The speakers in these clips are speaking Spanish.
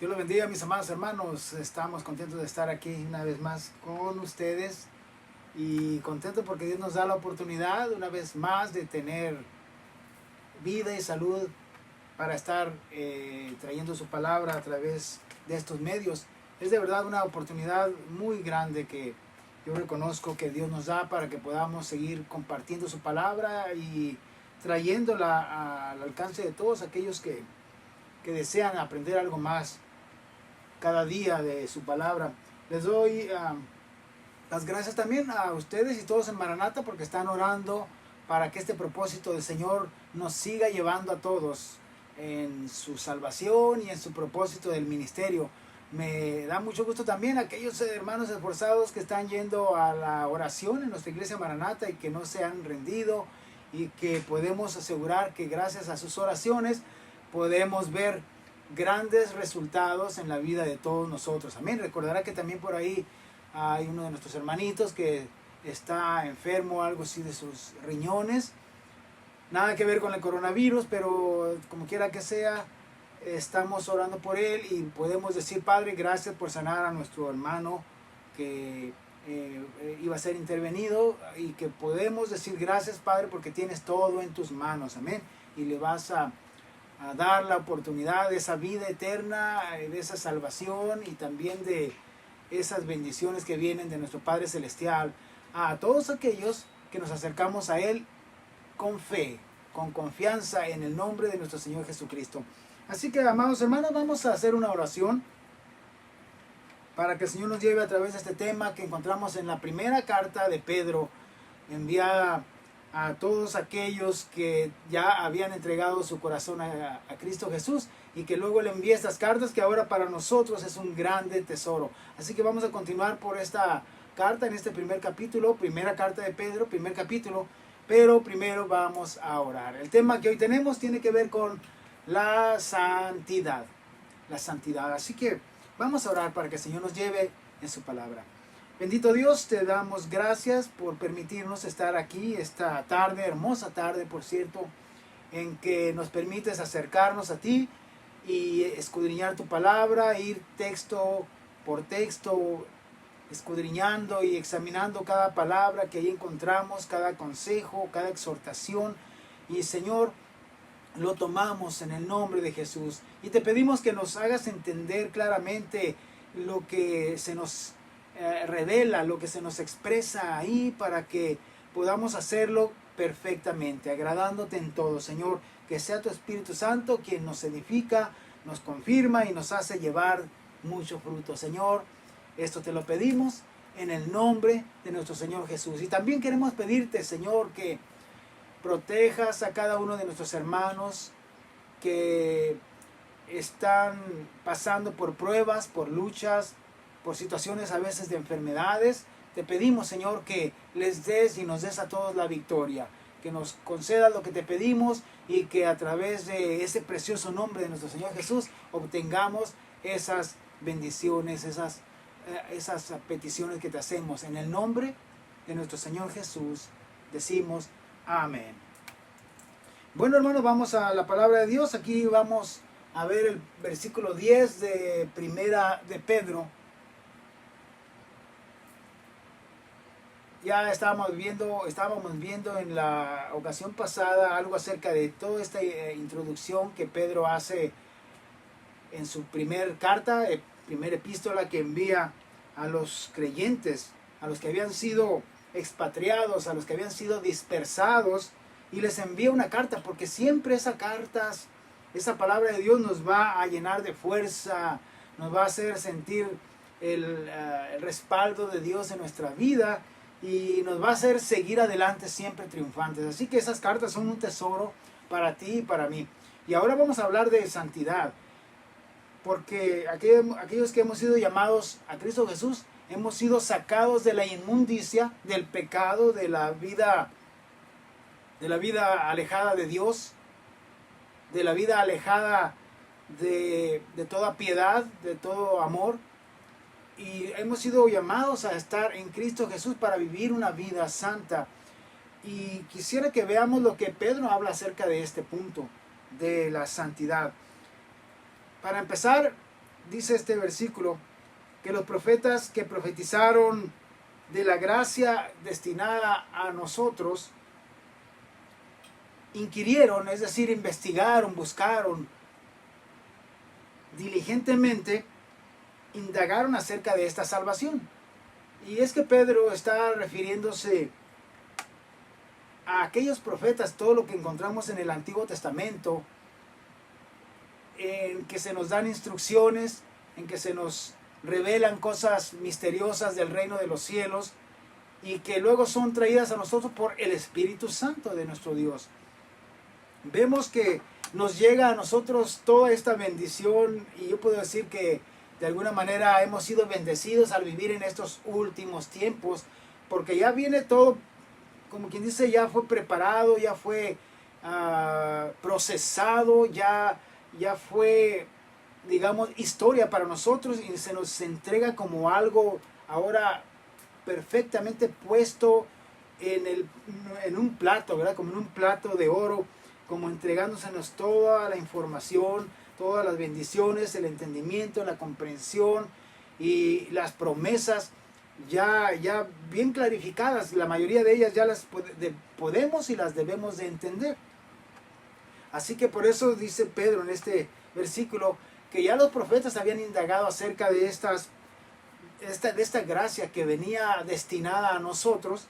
Dios los bendiga, mis amados hermanos. Estamos contentos de estar aquí una vez más con ustedes y contentos porque Dios nos da la oportunidad una vez más de tener vida y salud para estar trayendo su palabra a través de estos medios. Es de verdad una oportunidad muy grande que yo reconozco que Dios nos da para que podamos seguir compartiendo su palabra y trayéndola al alcance de todos aquellos que desean aprender algo más cada día de su palabra. Les doy las gracias también a ustedes y todos en Maranata porque están orando para que este propósito del Señor nos siga llevando a todos en su salvación y en su propósito del ministerio. Me da mucho gusto también a aquellos hermanos esforzados que están yendo a la oración en nuestra iglesia Maranata y que no se han rendido, y que podemos asegurar que gracias a sus oraciones podemos ver grandes resultados en la vida de todos nosotros. Amén. Recordará que también por ahí hay uno de nuestros hermanitos que está enfermo, algo así de sus riñones. Nada que ver con el coronavirus, pero como quiera que sea, estamos orando por él y podemos decir: Padre, gracias por sanar a nuestro hermano que iba a ser intervenido, y que podemos decir gracias, Padre, porque tienes todo en tus manos. Amén. Y le vas a dar la oportunidad de esa vida eterna, de esa salvación y también de esas bendiciones que vienen de nuestro Padre Celestial a todos aquellos que nos acercamos a Él con fe, con confianza en el nombre de nuestro Señor Jesucristo. Así que, amados hermanos, vamos a hacer una oración para que el Señor nos lleve a través de este tema que encontramos en la primera carta de Pedro, enviada a todos aquellos que ya habían entregado su corazón a Cristo Jesús, y que luego le envía estas cartas que ahora para nosotros es un grande tesoro. Así que vamos a continuar por esta carta en este primer capítulo, primera carta de Pedro, primer capítulo, pero primero vamos a orar. El tema que hoy tenemos tiene que ver con la santidad, la santidad. Así que vamos a orar para que el Señor nos lleve en su palabra. Bendito Dios, te damos gracias por permitirnos estar aquí esta tarde, hermosa tarde, por cierto, en que nos permites acercarnos a ti y escudriñar tu palabra, ir texto por texto, escudriñando y examinando cada palabra que ahí encontramos, cada consejo, cada exhortación. Y Señor, lo tomamos en el nombre de Jesús y te pedimos que nos hagas entender claramente lo que se nos revela, lo que se nos expresa ahí, para que podamos hacerlo perfectamente, agradándote en todo, Señor. Que sea tu Espíritu Santo quien nos edifica, nos confirma y nos hace llevar mucho fruto, Señor. Esto te lo pedimos en el nombre de nuestro Señor Jesús. Y también queremos pedirte, Señor, que protejas a cada uno de nuestros hermanos que están pasando por pruebas, por luchas, por situaciones a veces de enfermedades. Te pedimos, Señor, que les des y nos des a todos la victoria, que nos concedas lo que te pedimos y que a través de ese precioso nombre de nuestro Señor Jesús obtengamos esas bendiciones, esas peticiones que te hacemos. En el nombre de nuestro Señor Jesús decimos amén. Bueno, hermanos, vamos a la palabra de Dios. Aquí vamos a ver el versículo 10 de primera de Pedro. Ya estábamos viendo en la ocasión pasada algo acerca de toda esta introducción que Pedro hace en su primer carta, primera epístola que envía a los creyentes, a los que habían sido expatriados, a los que habían sido dispersados, y les envía una carta porque siempre esa palabra de Dios nos va a llenar de fuerza, nos va a hacer sentir el respaldo de Dios en nuestra vida y nos va a hacer seguir adelante siempre triunfantes. Así que esas cartas son un tesoro para ti y para mí. Y ahora vamos a hablar de santidad, porque aquellos que hemos sido llamados a Cristo Jesús hemos sido sacados de la inmundicia, del pecado, de la vida alejada de Dios, de la vida alejada de toda piedad, de todo amor. Y hemos sido llamados a estar en Cristo Jesús para vivir una vida santa. Y quisiera que veamos lo que Pedro habla acerca de este punto, de la santidad. Para empezar, dice este versículo, que los profetas que profetizaron de la gracia destinada a nosotros, inquirieron, es decir, investigaron, buscaron diligentemente, indagaron acerca de esta salvación. Y es que Pedro está refiriéndose a aquellos profetas, todo lo que encontramos en el Antiguo Testamento, en que se nos dan instrucciones, en que se nos revelan cosas misteriosas del reino de los cielos y que luego son traídas a nosotros por el Espíritu Santo de nuestro Dios. Vemos que nos llega a nosotros toda esta bendición y yo puedo decir que de alguna manera hemos sido bendecidos al vivir en estos últimos tiempos, porque ya viene todo, como quien dice, ya fue preparado, ya fue procesado, ya fue, digamos, historia para nosotros y se nos entrega como algo ahora perfectamente puesto en un plato, ¿verdad? Como en un plato de oro, como entregándosenos toda la información, todas las bendiciones, el entendimiento, la comprensión y las promesas ya bien clarificadas. La mayoría de ellas ya las podemos y las debemos de entender. Así que por eso dice Pedro en este versículo que ya los profetas habían indagado acerca de esta gracia que venía destinada a nosotros,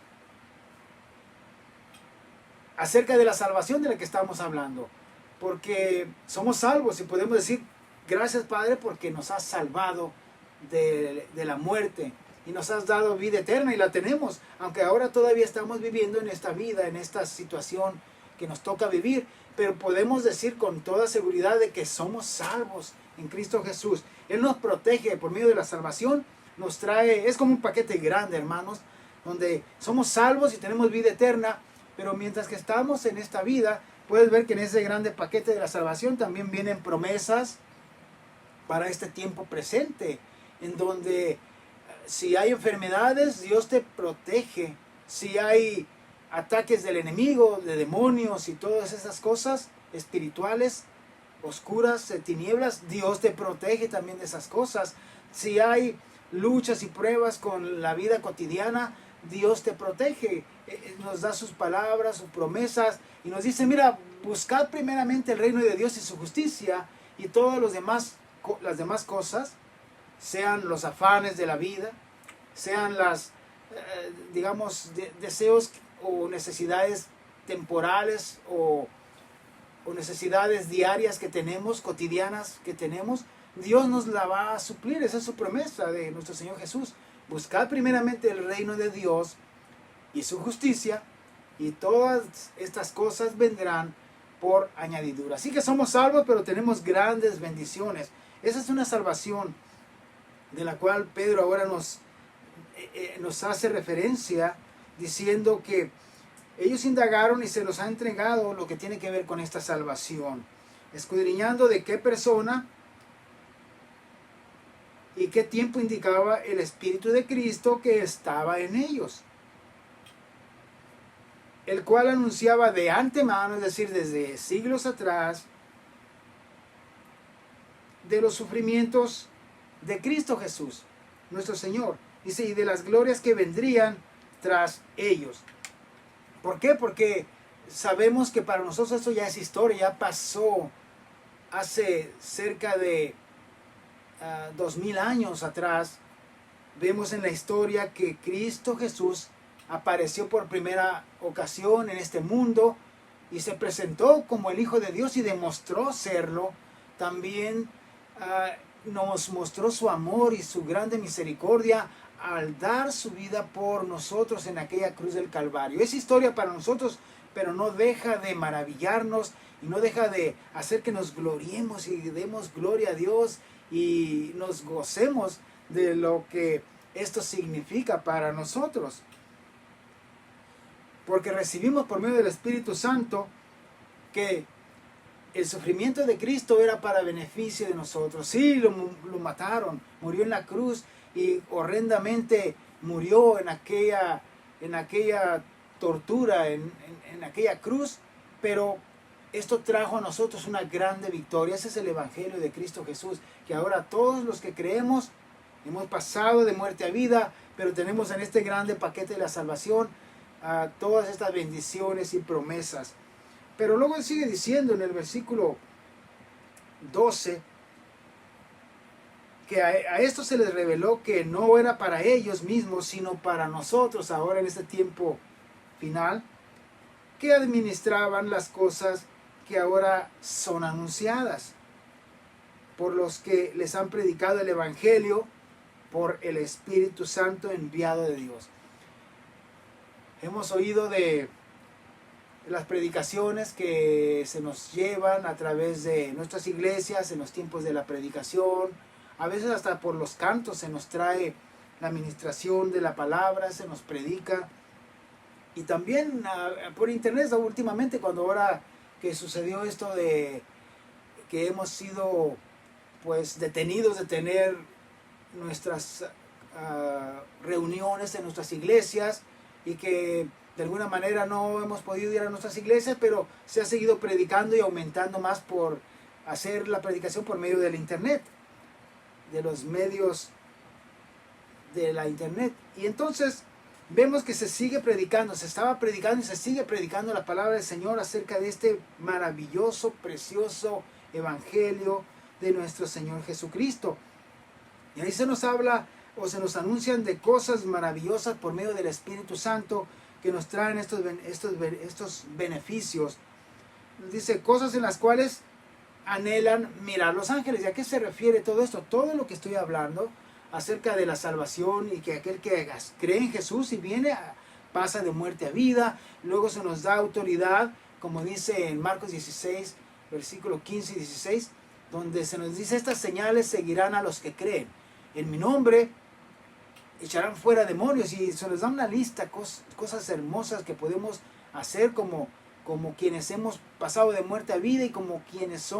acerca de la salvación de la que estamos hablando, porque somos salvos y podemos decir gracias Padre porque nos has salvado de la muerte y nos has dado vida eterna y la tenemos, aunque ahora todavía estamos viviendo en esta vida, en esta situación que nos toca vivir, pero podemos decir con toda seguridad de que somos salvos en Cristo Jesús. Él nos protege por medio de la salvación, nos trae, es como un paquete grande, hermanos, donde somos salvos y tenemos vida eterna, pero mientras que estamos en esta vida, puedes ver que en ese grande paquete de la salvación también vienen promesas para este tiempo presente, en donde si hay enfermedades, Dios te protege. Si hay ataques del enemigo, de demonios y todas esas cosas espirituales, oscuras, de tinieblas, Dios te protege también de esas cosas. Si hay luchas y pruebas con la vida cotidiana, Dios te protege. Nos da sus palabras, sus promesas y nos dice, mira, buscad primeramente el reino de Dios y su justicia y todas las demás cosas, sean los afanes de la vida, sean las, digamos, deseos o necesidades temporales o necesidades diarias que tenemos, cotidianas que tenemos, Dios nos la va a suplir. Esa es su promesa de nuestro Señor Jesús. Buscad primeramente el reino de Dios y su justicia y todas estas cosas vendrán por añadidura. Así que somos salvos, pero tenemos grandes bendiciones. Esa es una salvación de la cual Pedro ahora nos hace referencia diciendo que ellos indagaron y se los ha entregado lo que tiene que ver con esta salvación, escudriñando de qué persona y qué tiempo indicaba el Espíritu de Cristo que estaba en ellos, el cual anunciaba de antemano, es decir, desde siglos atrás, de los sufrimientos de Cristo Jesús, nuestro Señor. Dice, y de las glorias que vendrían tras ellos. ¿Por qué? Porque sabemos que para nosotros esto ya es historia, ya pasó hace cerca de 2000 años atrás. Vemos en la historia que Cristo Jesús apareció por primera ocasión en este mundo y se presentó como el Hijo de Dios y demostró serlo. También nos mostró su amor y su grande misericordia al dar su vida por nosotros en aquella cruz del Calvario. Es historia para nosotros, pero no deja de maravillarnos y no deja de hacer que nos gloriemos y demos gloria a Dios y nos gocemos de lo que esto significa para nosotros. Porque recibimos por medio del Espíritu Santo que el sufrimiento de Cristo era para beneficio de nosotros. Sí, lo mataron, murió en la cruz y horrendamente murió en aquella tortura, en aquella cruz, pero esto trajo a nosotros una grande victoria. Ese es el Evangelio de Cristo Jesús, que ahora todos los que creemos hemos pasado de muerte a vida, pero tenemos en este grande paquete de la salvación todas estas bendiciones y promesas. Pero luego él sigue diciendo en el versículo 12, que a esto se les reveló que no era para ellos mismos, sino para nosotros ahora en este tiempo final, que administraban las cosas que ahora son anunciadas por los que les han predicado el Evangelio por el Espíritu Santo enviado de Dios. Hemos oído de las predicaciones que se nos llevan a través de nuestras iglesias en los tiempos de la predicación. A veces hasta por los cantos se nos trae la administración de la palabra, se nos predica. Y también por internet últimamente, cuando ahora que sucedió esto de que hemos sido pues detenidos de tener nuestras reuniones en nuestras iglesias, y que de alguna manera no hemos podido ir a nuestras iglesias, pero se ha seguido predicando y aumentando más por hacer la predicación por medio del internet, de los medios de la internet. Y entonces vemos que se sigue predicando, se estaba predicando y se sigue predicando la palabra del Señor acerca de este maravilloso, precioso evangelio de nuestro Señor Jesucristo. Y ahí se nos habla o se nos anuncian de cosas maravillosas por medio del Espíritu Santo que nos traen estos beneficios. Dice, cosas en las cuales anhelan mirar los ángeles. ¿Y a qué se refiere todo esto? Todo lo que estoy hablando acerca de la salvación, y que aquel que cree en Jesús y viene pasa de muerte a vida. Luego se nos da autoridad, como dice en Marcos 16, versículo 15 y 16, donde se nos dice, estas señales seguirán a los que creen. En mi nombre echarán fuera demonios, y se nos da una lista, cosas hermosas que podemos hacer como quienes hemos pasado de muerte a vida, y como quienes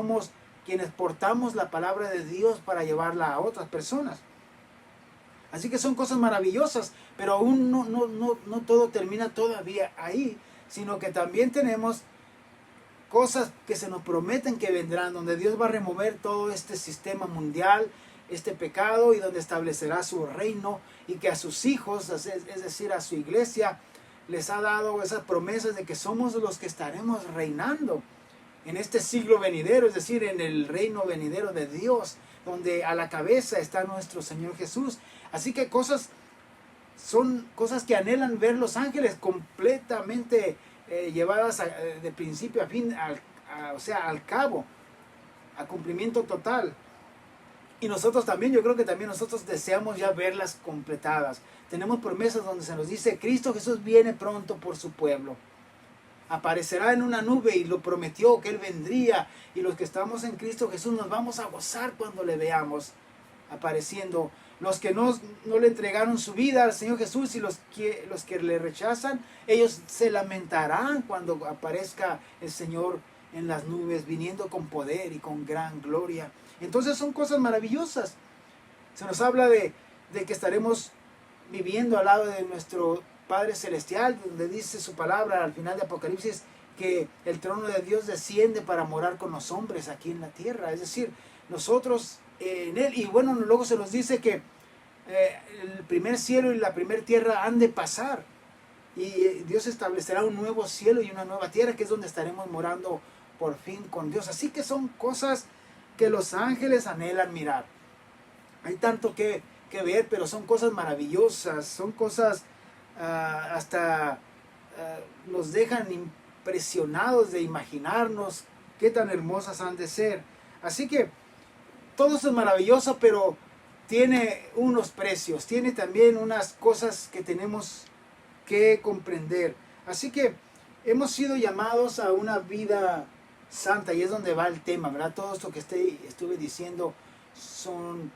portamos la palabra de Dios para llevarla a otras personas. Así que son cosas maravillosas, pero aún no todo termina todavía ahí, sino que también tenemos cosas que se nos prometen que vendrán, donde Dios va a remover todo este sistema mundial, este pecado, y donde establecerá su reino, y que a sus hijos, es decir, a su iglesia, les ha dado esas promesas de que somos los que estaremos reinando en este siglo venidero, es decir, en el reino venidero de Dios, donde a la cabeza está nuestro Señor Jesús. Así que son cosas que anhelan ver los ángeles completamente llevadas de principio a fin, al cabo, a cumplimiento total. Y nosotros también, yo creo que también nosotros deseamos ya verlas completadas. Tenemos promesas donde se nos dice, Cristo Jesús viene pronto por su pueblo. Aparecerá en una nube, y lo prometió que Él vendría, y los que estamos en Cristo Jesús nos vamos a gozar cuando le veamos apareciendo. Los que no le entregaron su vida al Señor Jesús, y los que le rechazan, ellos se lamentarán cuando aparezca el Señor en las nubes, viniendo con poder y con gran gloria. Entonces son cosas maravillosas. Se nos habla de que estaremos viviendo al lado de nuestro Padre Celestial, donde dice su palabra al final de Apocalipsis que el trono de Dios desciende para morar con los hombres aquí en la tierra. Es decir, nosotros en Él. Y bueno, luego se nos dice que el primer cielo y la primer tierra han de pasar, y Dios establecerá un nuevo cielo y una nueva tierra, que es donde estaremos morando por fin con Dios. Así que son cosas que los ángeles anhelan mirar. Hay tanto que ver, pero son cosas maravillosas, son cosas hasta nos dejan impresionados de imaginarnos qué tan hermosas han de ser. Así que todo eso es maravilloso, pero tiene unos precios, tiene también unas cosas que tenemos que comprender. Así que hemos sido llamados a una vida santa, y es donde va el tema, ¿verdad? Todo esto que estuve diciendo son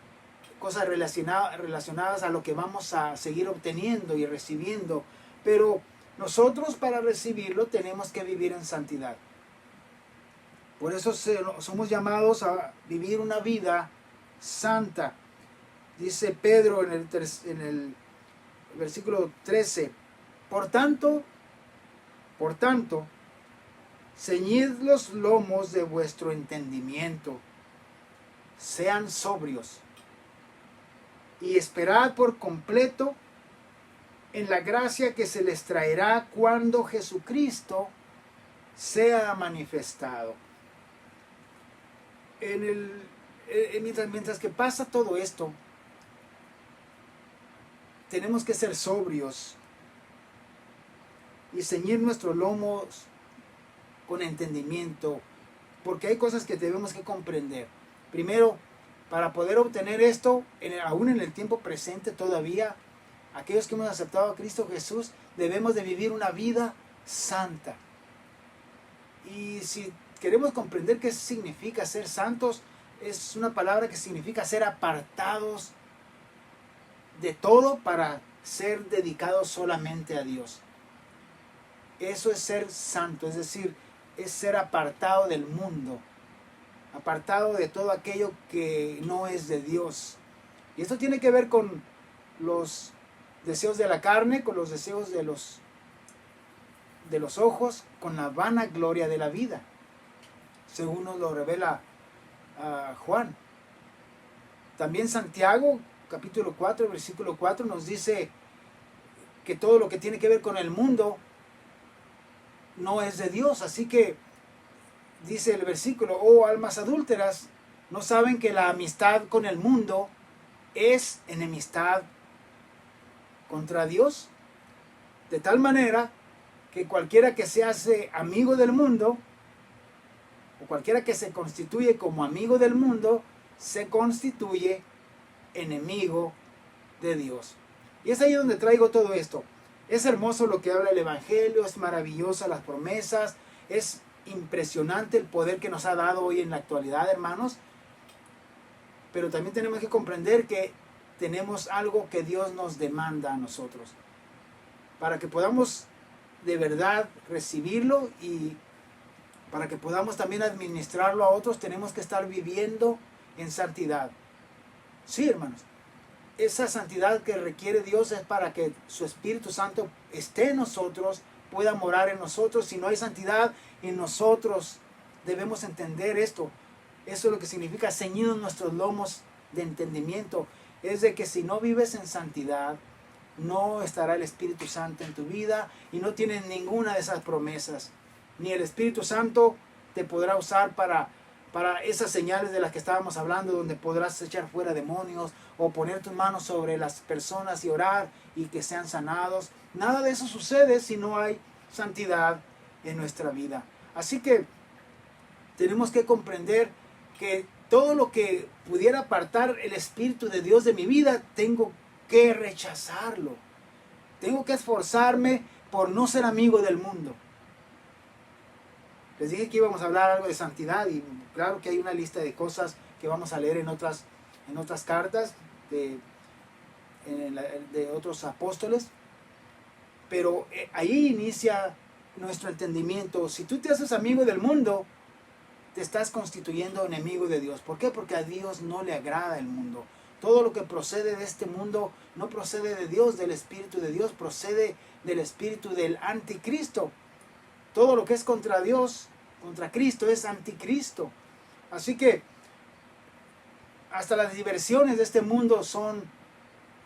cosas relacionadas a lo que vamos a seguir obteniendo y recibiendo, pero nosotros para recibirlo tenemos que vivir en santidad. Por eso somos llamados a vivir una vida santa. Dice Pedro en el versículo 13, por tanto, ceñid los lomos de vuestro entendimiento, sean sobrios, y esperad por completo en la gracia que se les traerá cuando Jesucristo sea manifestado. Mientras que pasa todo esto, tenemos que ser sobrios y ceñir nuestros lomos con entendimiento, porque hay cosas que debemos que comprender. Primero, para poder obtener esto, aún en el tiempo presente todavía, aquellos que hemos aceptado a Cristo Jesús, debemos de vivir una vida santa. Y si queremos comprender qué significa ser santos, es una palabra que significa ser apartados de todo para ser dedicados solamente a Dios. Eso es ser santo, es decir, es ser apartado del mundo, apartado de todo aquello que no es de Dios. Y esto tiene que ver con los deseos de la carne, con los deseos de los ojos, con la vanagloria de la vida, según nos lo revela Juan. También Santiago, capítulo 4, versículo 4, nos dice que todo lo que tiene que ver con el mundo no es de Dios. Así que dice el versículo: oh almas adúlteras, ¿no saben que la amistad con el mundo es enemistad contra Dios? De tal manera que cualquiera que se hace amigo del mundo, o cualquiera que se constituye como amigo del mundo, se constituye enemigo de Dios. Y es ahí donde traigo todo esto. Es hermoso lo que habla el Evangelio, es maravillosa las promesas, es impresionante el poder que nos ha dado hoy en la actualidad, hermanos. Pero también tenemos que comprender que tenemos algo que Dios nos demanda a nosotros, para que podamos de verdad recibirlo y para que podamos también administrarlo a otros. Tenemos que estar viviendo en santidad. Sí, hermanos, esa santidad que requiere Dios es para que su Espíritu Santo esté en nosotros, pueda morar en nosotros. Si no hay santidad en nosotros, debemos entender esto. Eso es lo que significa ceñidos nuestros lomos de entendimiento. Es de que si no vives en santidad, no estará el Espíritu Santo en tu vida y no tienes ninguna de esas promesas. Ni el Espíritu Santo te podrá usar para esas señales de las que estábamos hablando, donde podrás echar fuera demonios o poner tus manos sobre las personas y orar y que sean sanados. Nada de eso sucede si no hay santidad en nuestra vida. Así que tenemos que comprender que todo lo que pudiera apartar el Espíritu de Dios de mi vida, tengo que rechazarlo. Tengo que esforzarme por no ser amigo del mundo. Les dije que íbamos a hablar algo de santidad y claro que hay una lista de cosas que vamos a leer en otras cartas de otros apóstoles. Pero ahí inicia nuestro entendimiento. Si tú te haces amigo del mundo, te estás constituyendo enemigo de Dios. ¿Por qué? Porque a Dios no le agrada el mundo. Todo lo que procede de este mundo no procede de Dios, del Espíritu de Dios, procede del espíritu del anticristo. Todo lo que es contra Dios, contra Cristo, es anticristo. Así que hasta las diversiones de este mundo son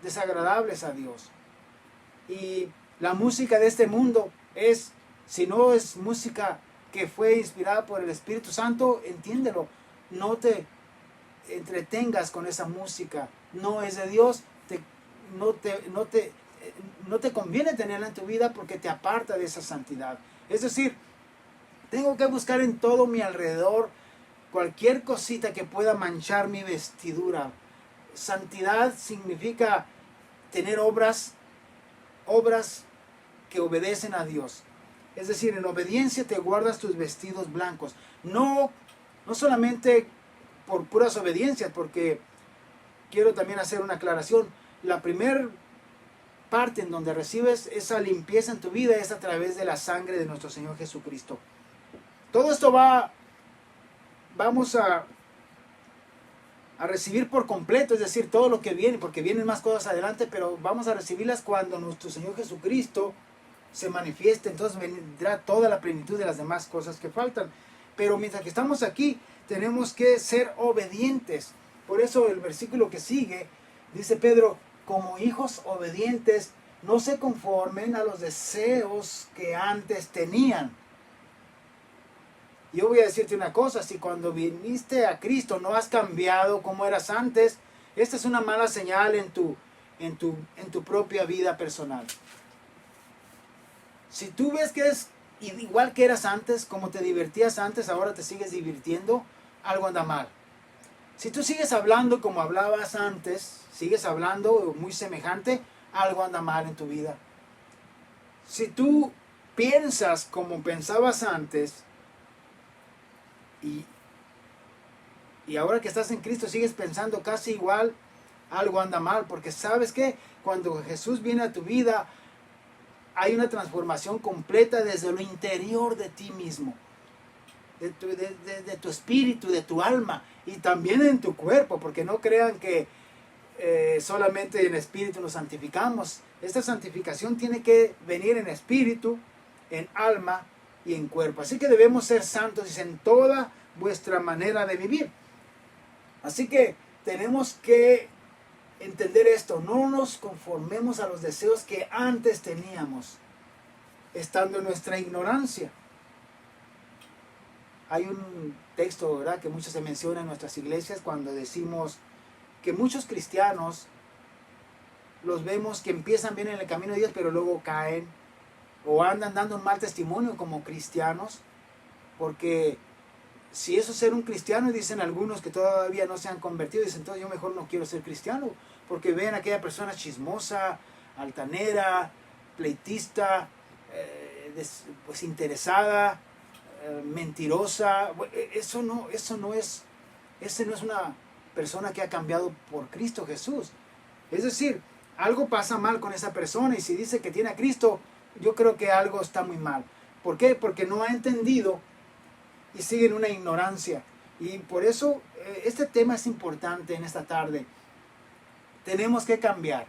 desagradables a Dios. Y la música de este mundo es, si no es música que fue inspirada por el Espíritu Santo, entiéndelo, no te entretengas con esa música, no es de Dios, no te conviene tenerla en tu vida porque te aparta de esa santidad. Es decir, tengo que buscar en todo mi alrededor cualquier cosita que pueda manchar mi vestidura. Santidad significa tener obras que obedecen a Dios. Es decir, en obediencia te guardas tus vestidos blancos. No solamente por puras obediencias, porque quiero también hacer una aclaración. La primera parte en donde recibes esa limpieza en tu vida es a través de la sangre de nuestro Señor Jesucristo. Todo esto vamos a recibir por completo, es decir, todo lo que viene, porque vienen más cosas adelante, pero vamos a recibirlas cuando nuestro Señor Jesucristo se manifieste, entonces vendrá toda la plenitud de las demás cosas que faltan. Pero mientras que estamos aquí, tenemos que ser obedientes. Por eso el versículo que sigue, dice Pedro, como hijos obedientes, no se conformen a los deseos que antes tenían. Yo voy a decirte una cosa, si cuando viniste a Cristo no has cambiado como eras antes, esta es una mala señal en tu propia vida personal. Si tú ves que es igual que eras antes, como te divertías antes, ahora te sigues divirtiendo, algo anda mal. Si tú sigues hablando como hablabas antes, sigues hablando muy semejante, algo anda mal en tu vida. Si tú piensas como pensabas antes, y ahora que estás en Cristo sigues pensando casi igual, algo anda mal, porque sabes que cuando Jesús viene a tu vida, hay una transformación completa desde lo interior de ti mismo, de tu espíritu, de tu alma, y también en tu cuerpo, porque no crean que solamente en espíritu nos santificamos. Esta santificación tiene que venir en espíritu, en alma y en cuerpo. Así que debemos ser santos en toda vuestra manera de vivir. Así que tenemos que entender esto, no nos conformemos a los deseos que antes teníamos, estando en nuestra ignorancia. Hay un texto, ¿verdad?, que mucho se menciona en nuestras iglesias cuando decimos que muchos cristianos los vemos que empiezan bien en el camino de Dios, pero luego caen o andan dando un mal testimonio como cristianos, porque si eso es ser un cristiano, dicen algunos que todavía no se han convertido, dicen, entonces yo mejor no quiero ser cristiano, porque ven a aquella persona chismosa, altanera, pleitista, pues interesada, mentirosa. Esa no es una persona que ha cambiado por Cristo Jesús. Es decir, algo pasa mal con esa persona, y si dice que tiene a Cristo, yo creo que algo está muy mal. ¿Por qué? Porque no ha entendido y sigue en una ignorancia. Y por eso este tema es importante en esta tarde. Tenemos que cambiar.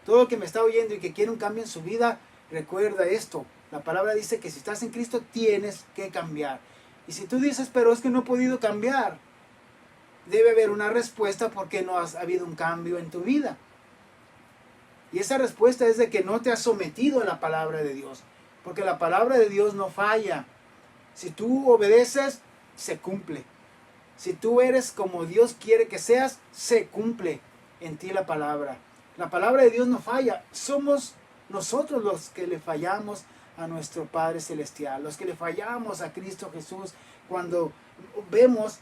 Todo el que me está oyendo y que quiere un cambio en su vida, recuerda esto. La palabra dice que si estás en Cristo tienes que cambiar. Y si tú dices, pero es que no he podido cambiar, debe haber una respuesta porque no ha habido un cambio en tu vida. Y esa respuesta es de que no te has sometido a la palabra de Dios. Porque la palabra de Dios no falla. Si tú obedeces, se cumple. Si tú eres como Dios quiere que seas, se cumple en ti la palabra. La palabra de Dios no falla. Somos nosotros los que le fallamos a nuestro Padre Celestial, los que le fallamos a Cristo Jesús cuando vemos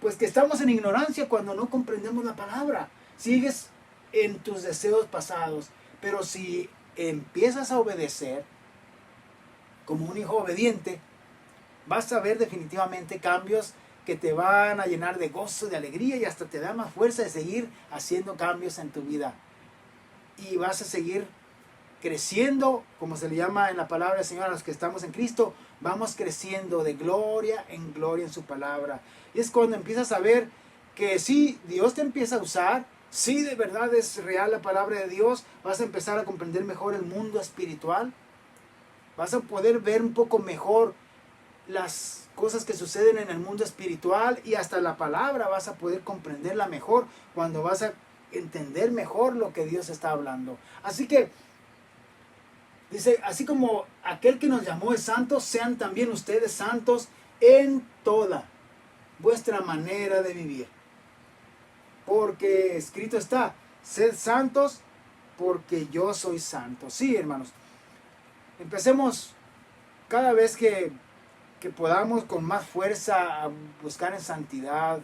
pues que estamos en ignorancia, cuando no comprendemos la palabra. Sigues en tus deseos pasados, pero si empiezas a obedecer como un hijo obediente, vas a ver definitivamente cambios que te van a llenar de gozo, de alegría, y hasta te da más fuerza de seguir haciendo cambios en tu vida. Y vas a seguir creciendo, como se le llama en la palabra del Señor a los que estamos en Cristo, vamos creciendo de gloria en su palabra. Y es cuando empiezas a ver que sí, Dios te empieza a usar, sí, de verdad es real la palabra de Dios, vas a empezar a comprender mejor el mundo espiritual, vas a poder ver un poco mejor las cosas que suceden en el mundo espiritual, y hasta la palabra vas a poder comprenderla mejor cuando vas a entender mejor lo que Dios está hablando. Así que dice, así como aquel que nos llamó es santo, sean también ustedes santos en toda vuestra manera de vivir. Porque escrito está, sed santos porque yo soy santo. Sí, hermanos, empecemos cada vez que podamos con más fuerza a buscar en santidad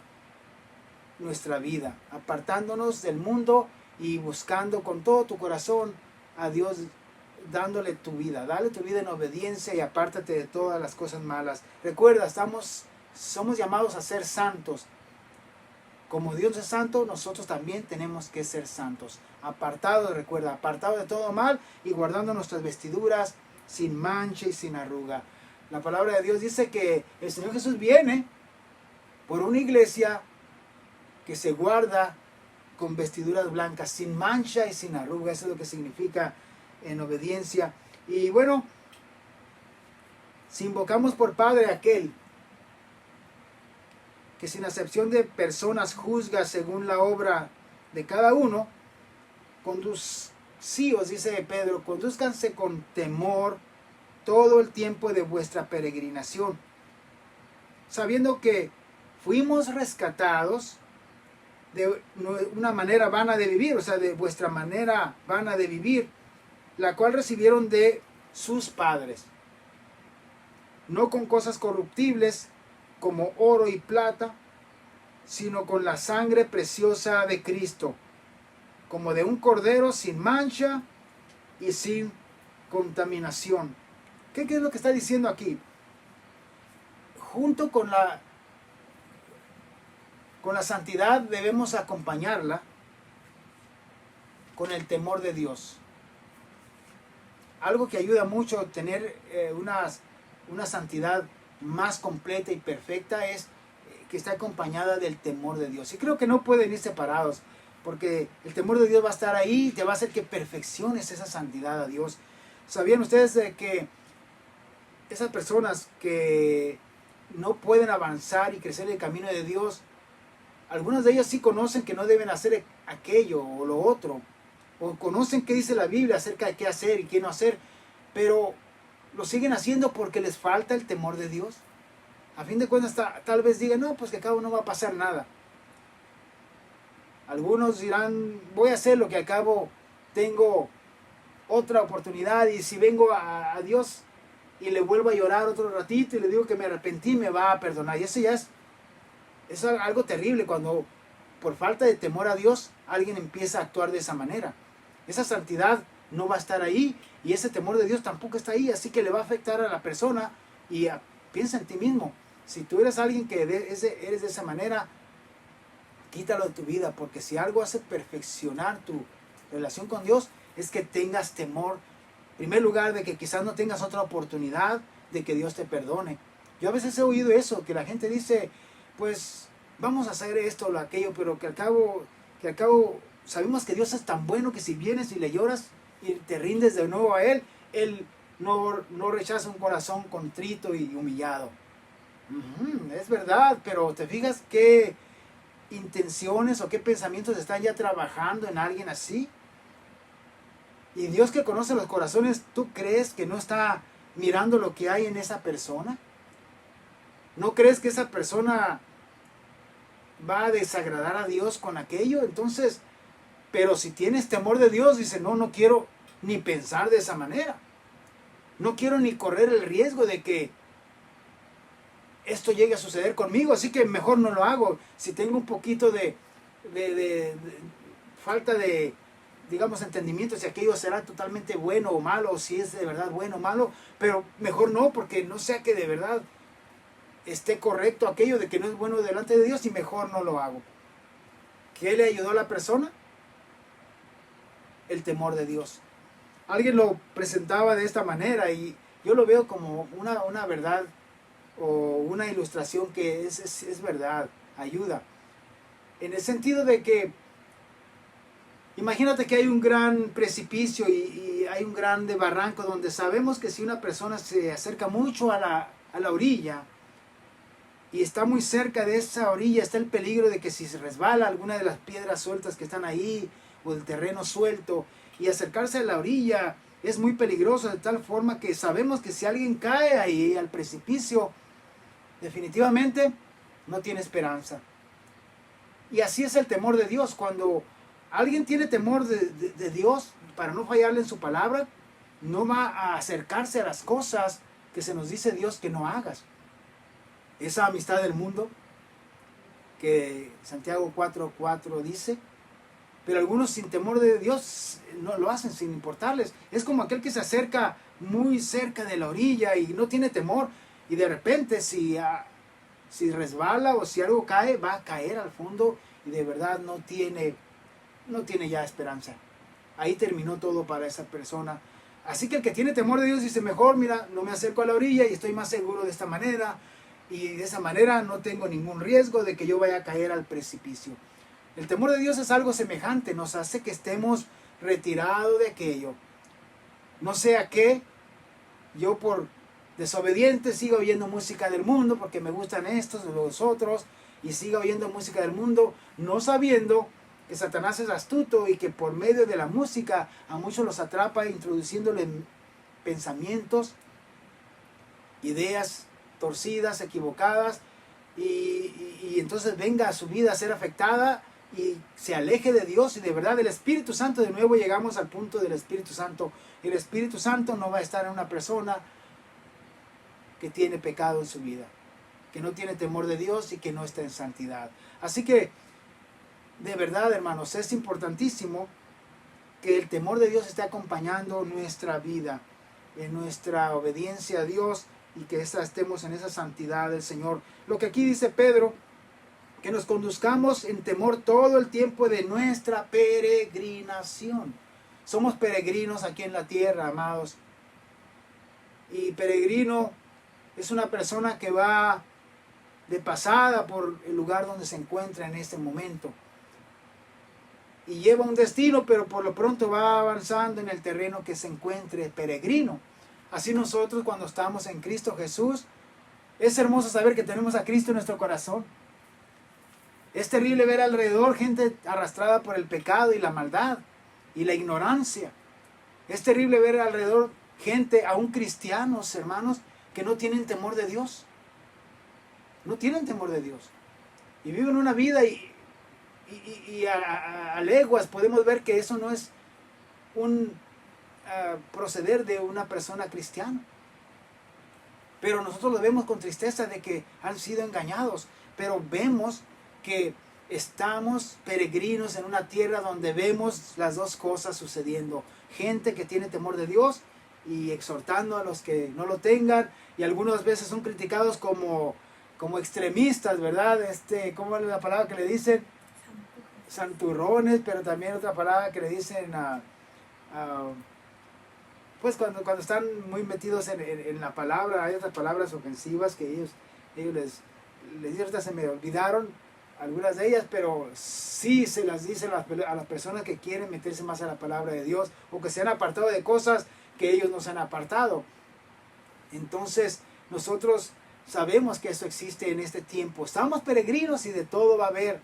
nuestra vida, apartándonos del mundo y buscando con todo tu corazón a Dios, dándole tu vida. Dale tu vida en obediencia y apártate de todas las cosas malas. Recuerda, somos llamados a ser santos. Como Dios es santo, nosotros también tenemos que ser santos. Apartados, recuerda, apartados de todo mal y guardando nuestras vestiduras sin mancha y sin arruga. La palabra de Dios dice que el Señor Jesús viene por una iglesia que se guarda con vestiduras blancas, sin mancha y sin arruga. Eso es lo que significa en obediencia. Y bueno, Si invocamos por Padre a aquel que sin acepción de personas juzga según la obra de cada uno, conducíos, dice Pedro, conduzcanse con temor todo el tiempo de vuestra peregrinación, sabiendo que fuimos rescatados de una manera vana de vivir, o sea, de vuestra manera vana de vivir, la cual recibieron de sus padres, no con cosas corruptibles como oro y plata, sino con la sangre preciosa de Cristo, como de un cordero sin mancha y sin contaminación. ¿Qué es lo que está diciendo aquí? Junto con la santidad debemos acompañarla con el temor de Dios. Algo que ayuda mucho a tener una santidad más completa y perfecta es que está acompañada del temor de Dios. Y creo que no pueden ir separados, porque el temor de Dios va a estar ahí y te va a hacer que perfecciones esa santidad a Dios. ¿Sabían ustedes de que esas personas que no pueden avanzar y crecer en el camino de Dios, algunas de ellas sí conocen que no deben hacer aquello o lo otro, o conocen qué dice la Biblia acerca de qué hacer y qué no hacer, pero lo siguen haciendo porque les falta el temor de Dios? A fin de cuentas, tal vez digan, no, pues que acabo no va a pasar nada. Algunos dirán, voy a hacer lo que al cabo tengo otra oportunidad, y si vengo a Dios y le vuelvo a llorar otro ratito y le digo que me arrepentí, me va a perdonar. Y eso ya es algo terrible, cuando por falta de temor a Dios alguien empieza a actuar de esa manera. Esa santidad no va a estar ahí, y ese temor de Dios tampoco está ahí, así que le va a afectar a la persona. Y piensa en ti mismo. Si tú eres alguien que eres de esa manera, quítalo de tu vida, porque si algo hace perfeccionar tu relación con Dios, es que tengas temor. En primer lugar, de que quizás no tengas otra oportunidad de que Dios te perdone. Yo a veces he oído eso, que la gente dice, pues vamos a hacer esto o aquello, pero que al cabo sabemos que Dios es tan bueno que si vienes y le lloras y te rindes de nuevo a Él, Él no rechaza un corazón contrito y humillado. Es verdad, pero ¿te fijas qué intenciones o qué pensamientos están ya trabajando en alguien así? Y Dios, que conoce los corazones, ¿tú crees que no está mirando lo que hay en esa persona? ¿No crees que esa persona va a desagradar a Dios con aquello? Entonces, pero si tienes temor de Dios, dice, no quiero ni pensar de esa manera. No quiero ni correr el riesgo de que esto llegue a suceder conmigo, así que mejor no lo hago. Si tengo un poquito de falta de, digamos, entendimiento, si aquello será totalmente bueno o malo, o si es de verdad bueno o malo, pero mejor no, porque no sea que de verdad esté correcto aquello de que no es bueno delante de Dios, y mejor no lo hago. ¿Qué le ayudó a la persona? El temor de Dios. Alguien lo presentaba de esta manera, y yo lo veo como una verdad, o una ilustración que es verdad, ayuda. En el sentido de que, imagínate que hay un gran precipicio y hay un grande barranco, donde sabemos que si una persona se acerca mucho a la orilla y está muy cerca de esa orilla, está el peligro de que si se resbala alguna de las piedras sueltas que están ahí, o el terreno suelto, y acercarse a la orilla es muy peligroso, de tal forma que sabemos que si alguien cae ahí al precipicio, definitivamente no tiene esperanza. Y así es el temor de Dios. Cuando alguien tiene temor de Dios, para no fallarle en su palabra, no va a acercarse a las cosas que se nos dice Dios que no hagas. Esa amistad del mundo que Santiago 4:4 dice, pero algunos sin temor de Dios no lo hacen sin importarles. Es como aquel que se acerca muy cerca de la orilla y no tiene temor, y de repente si resbala o si algo cae, va a caer al fondo, y de verdad no tiene ya esperanza. Ahí terminó todo para esa persona. Así que el que tiene temor de Dios dice, mejor, mira, no me acerco a la orilla y estoy más seguro de esta manera, y de esa manera no tengo ningún riesgo de que yo vaya a caer al precipicio. El temor de Dios es algo semejante, nos hace que estemos retirados de aquello. No sé a qué, yo por desobediente, siga oyendo música del mundo porque me gustan estos o los otros, y siga oyendo música del mundo, no sabiendo que Satanás es astuto y que por medio de la música a muchos los atrapa, introduciéndole pensamientos, ideas torcidas, equivocadas, y entonces venga a su vida a ser afectada y se aleje de Dios y de verdad del Espíritu Santo. De nuevo llegamos al punto del Espíritu Santo. El Espíritu Santo no va a estar en una persona que tiene pecado en su vida, que no tiene temor de Dios y que no está en santidad. Así que, de verdad, hermanos, es importantísimo que el temor de Dios esté acompañando nuestra vida, en nuestra obediencia a Dios, y que estemos en esa santidad del Señor. Lo que aquí dice Pedro, que nos conduzcamos en temor todo el tiempo de nuestra peregrinación. Somos peregrinos aquí en la tierra, amados. Y peregrino es una persona que va de pasada por el lugar donde se encuentra en este momento. Y lleva un destino, pero por lo pronto va avanzando en el terreno que se encuentre peregrino. Así nosotros, cuando estamos en Cristo Jesús, es hermoso saber que tenemos a Cristo en nuestro corazón. Es terrible ver alrededor gente arrastrada por el pecado y la maldad y la ignorancia. Es terrible ver alrededor gente, aún cristianos, hermanos, que no tienen temor de Dios. No tienen temor de Dios. Y viven una vida y a leguas podemos ver que eso no es un proceder de una persona cristiana. Pero nosotros lo vemos con tristeza de que han sido engañados. Pero vemos que estamos peregrinos en una tierra donde vemos las dos cosas sucediendo. Gente que tiene temor de Dios y exhortando a los que no lo tengan, y algunas veces son criticados como extremistas, ¿verdad? ¿Cómo es la palabra que le dicen? Santurrones, pero también otra palabra que le dicen pues cuando están muy metidos en la palabra. Hay otras palabras ofensivas que ellos les ahorita se me olvidaron algunas de ellas, pero sí se las dicen a las personas que quieren meterse más a la palabra de Dios, o que se han apartado de cosas que ellos no se han apartado. Entonces nosotros sabemos que eso existe en este tiempo. Estamos peregrinos y de todo va a haber,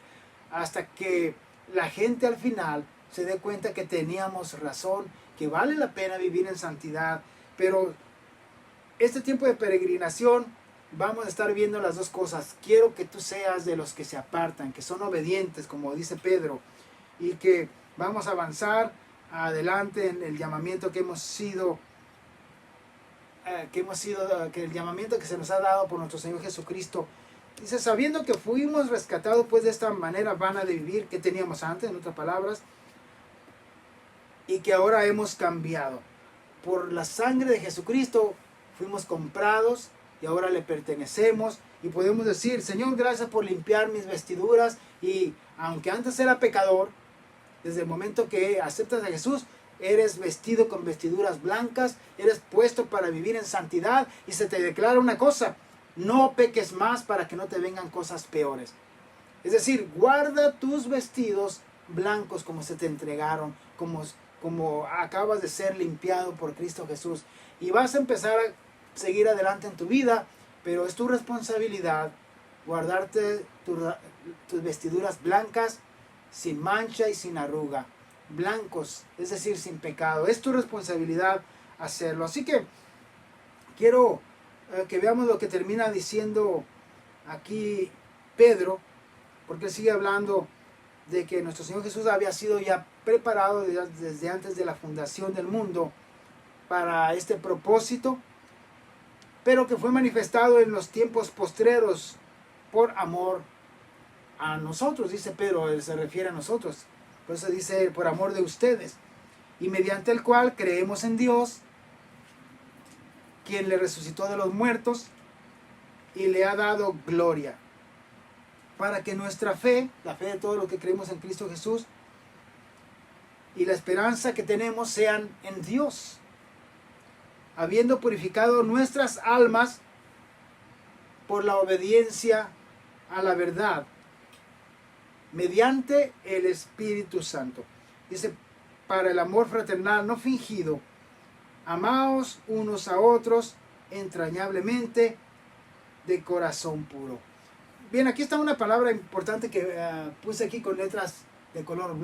hasta que la gente al final se dé cuenta que teníamos razón, que vale la pena vivir en santidad. Pero este tiempo de peregrinación vamos a estar viendo las dos cosas. Quiero que tú seas de los que se apartan, que son obedientes, como dice Pedro, y que vamos a avanzar adelante en el llamamiento que el llamamiento que se nos ha dado por nuestro Señor Jesucristo. Dice, sabiendo que fuimos rescatados pues de esta manera vana de vivir que teníamos antes, en otras palabras, y que ahora hemos cambiado. Por la sangre de Jesucristo fuimos comprados y ahora le pertenecemos, y podemos decir, Señor, gracias por limpiar mis vestiduras. Y aunque antes era pecador, desde el momento que aceptas a Jesús, eres vestido con vestiduras blancas, eres puesto para vivir en santidad, y se te declara una cosa: no peques más para que no te vengan cosas peores. Es decir, guarda tus vestidos blancos como se te entregaron, como acabas de ser limpiado por Cristo Jesús, y vas a empezar a seguir adelante en tu vida. Pero es tu responsabilidad guardarte tus vestiduras blancas, sin mancha y sin arruga, blancos, es decir, sin pecado. Es tu responsabilidad hacerlo. Así que quiero que veamos lo que termina diciendo aquí Pedro, porque él sigue hablando de que nuestro Señor Jesús había sido ya preparado desde antes de la fundación del mundo para este propósito, pero que fue manifestado en los tiempos postreros por amor a nosotros, dice Pedro. Él se refiere a nosotros, por eso dice, por amor de ustedes, y mediante el cual creemos en Dios, quien le resucitó de los muertos y le ha dado gloria, para que nuestra fe, la fe de todos los que creemos en Cristo Jesús, y la esperanza que tenemos sean en Dios, habiendo purificado nuestras almas por la obediencia a la verdad, mediante el Espíritu Santo. Dice, para el amor fraternal no fingido, amaos unos a otros entrañablemente de corazón puro. Bien, aquí está una palabra importante que puse aquí con letras de color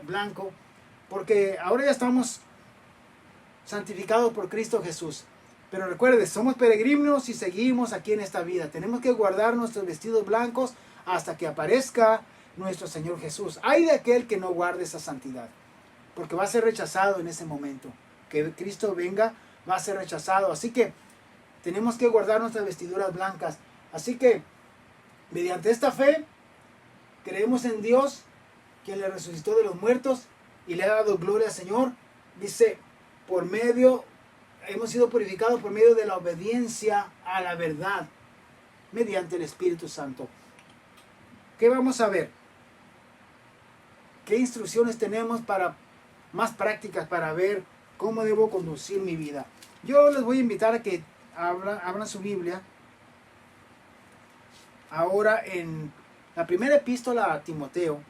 blanco, porque ahora ya estamos santificados por Cristo Jesús. Pero recuerde, somos peregrinos y seguimos aquí en esta vida. Tenemos que guardar nuestros vestidos blancos hasta que aparezca nuestro Señor Jesús. Ay de aquel que no guarde esa santidad, porque va a ser rechazado en ese momento. Que Cristo venga, va a ser rechazado. Así que tenemos que guardar nuestras vestiduras blancas. Así que, mediante esta fe, creemos en Dios, quien le resucitó de los muertos y le ha dado gloria al Señor. Dice, hemos sido purificados por medio de la obediencia a la verdad, mediante el Espíritu Santo. ¿Qué vamos a ver? ¿Qué instrucciones tenemos más prácticas para ver cómo debo conducir mi vida? Yo les voy a invitar a que abran su Biblia ahora en la primera epístola a Timoteo.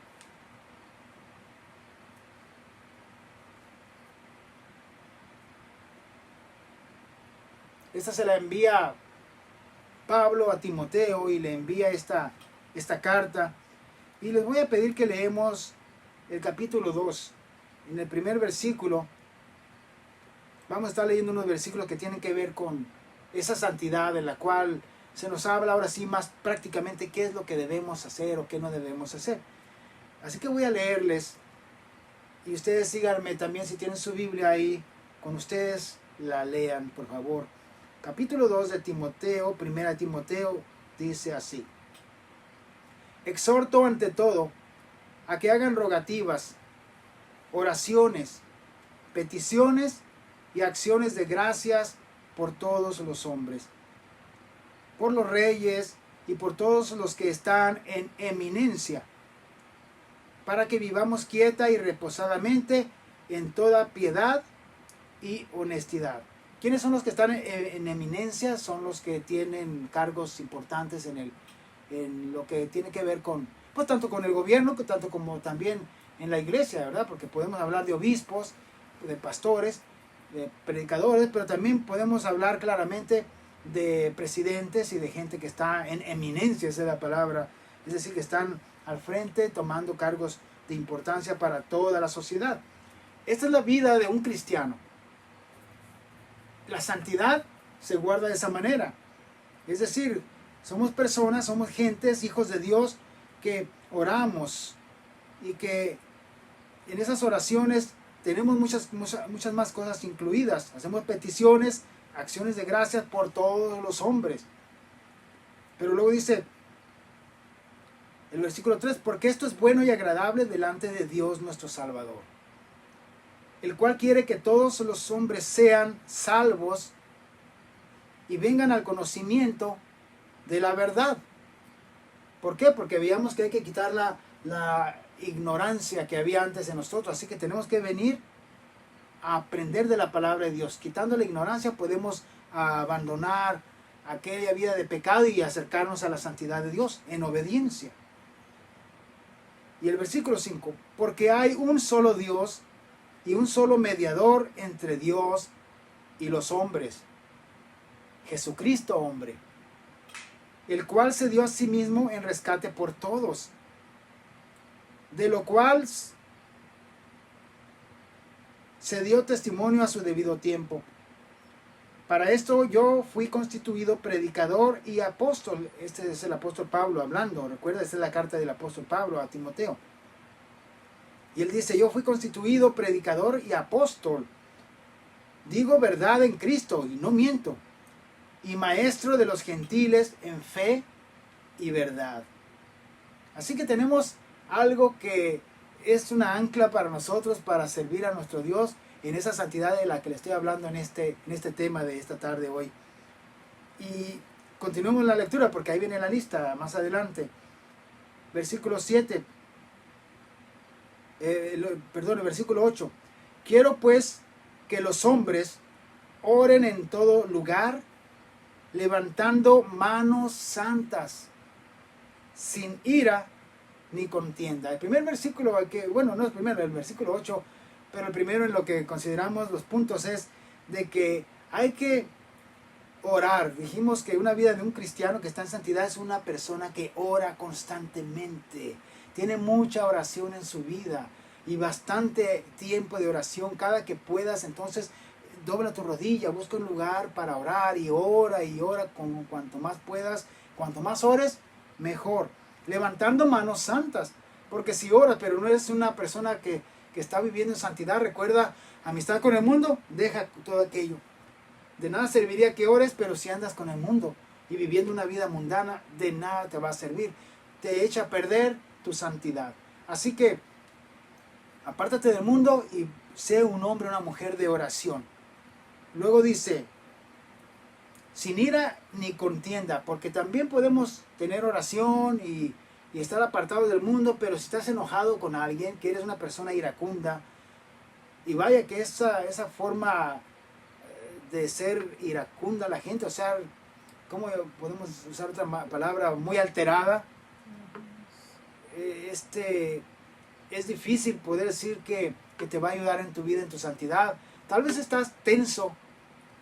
Esta se la envía Pablo a Timoteo y le envía esta carta. Y les voy a pedir que leemos el capítulo 2. En el primer versículo vamos a estar leyendo unos versículos que tienen que ver con esa santidad de la cual se nos habla ahora sí más prácticamente qué es lo que debemos hacer o qué no debemos hacer. Así que voy a leerles y ustedes síganme también si tienen su Biblia ahí con ustedes, la lean por favor. Capítulo 2 de Timoteo, primera Timoteo, dice así: exhorto ante todo a que hagan rogativas, oraciones, peticiones y acciones de gracias por todos los hombres, por los reyes y por todos los que están en eminencia, para que vivamos quieta y reposadamente en toda piedad y honestidad. ¿Quiénes son los que están en eminencia? Son los que tienen cargos importantes en lo que tiene que ver con, pues tanto con el gobierno, tanto como también en la iglesia, ¿verdad? Porque podemos hablar de obispos, de pastores, de predicadores, pero también podemos hablar claramente de presidentes y de gente que está en eminencia, esa es la palabra, es decir, que están al frente tomando cargos de importancia para toda la sociedad. Esta es la vida de un cristiano. La santidad se guarda de esa manera. Es decir, somos personas, somos gentes, hijos de Dios, que oramos y que en esas oraciones tenemos muchas más cosas incluidas. Hacemos peticiones, acciones de gracias por todos los hombres. Pero luego dice el versículo 3, porque esto es bueno y agradable delante de Dios nuestro Salvador, el cual quiere que todos los hombres sean salvos y vengan al conocimiento de la verdad. ¿Por qué? Porque veíamos que hay que quitar la ignorancia que había antes de nosotros. Así que tenemos que venir a aprender de la palabra de Dios. Quitando la ignorancia podemos abandonar aquella vida de pecado y acercarnos a la santidad de Dios en obediencia. Y el versículo 5, porque hay un solo Dios y un solo mediador entre Dios y los hombres, Jesucristo hombre, el cual se dio a sí mismo en rescate por todos, de lo cual se dio testimonio a su debido tiempo. Para esto yo fui constituido predicador y apóstol. Este es el apóstol Pablo hablando. Recuerda, esta es la carta del apóstol Pablo a Timoteo. Y él dice, yo fui constituido predicador y apóstol. Digo verdad en Cristo y no miento. Y maestro de los gentiles en fe y verdad. Así que tenemos algo que es una ancla para nosotros para servir a nuestro Dios en esa santidad de la que le estoy hablando en este tema de esta tarde hoy. Y continuemos la lectura porque ahí viene la lista más adelante. Versículo 7. El versículo 8. Quiero pues que los hombres oren en todo lugar, levantando manos santas, sin ira ni contienda. El primer versículo, no es el primero, el versículo 8, pero el primero en lo que consideramos los puntos es de que hay que orar. Dijimos que una vida de un cristiano que está en santidad es una persona que ora constantemente. Tiene mucha oración en su vida y bastante tiempo de oración. Cada que puedas, entonces dobla tu rodilla, busca un lugar para orar y ora como cuanto más puedas. Cuanto más ores, mejor. Levantando manos santas. Porque si oras, pero no eres una persona que está viviendo en santidad, recuerda, amistad con el mundo, deja todo aquello. De nada serviría que ores, pero si andas con el mundo y viviendo una vida mundana, de nada te va a servir. Te echa a perder tu santidad. Así que, apártate del mundo y sé un hombre o una mujer de oración. Luego dice, sin ira ni contienda, porque también podemos tener oración y estar apartados del mundo, pero si estás enojado con alguien, que eres una persona iracunda, y vaya que esa forma de ser iracunda la gente, o sea, ¿cómo podemos usar otra palabra? Muy alterada. Es difícil poder decir que te va a ayudar en tu vida, en tu santidad. Tal vez estás tenso,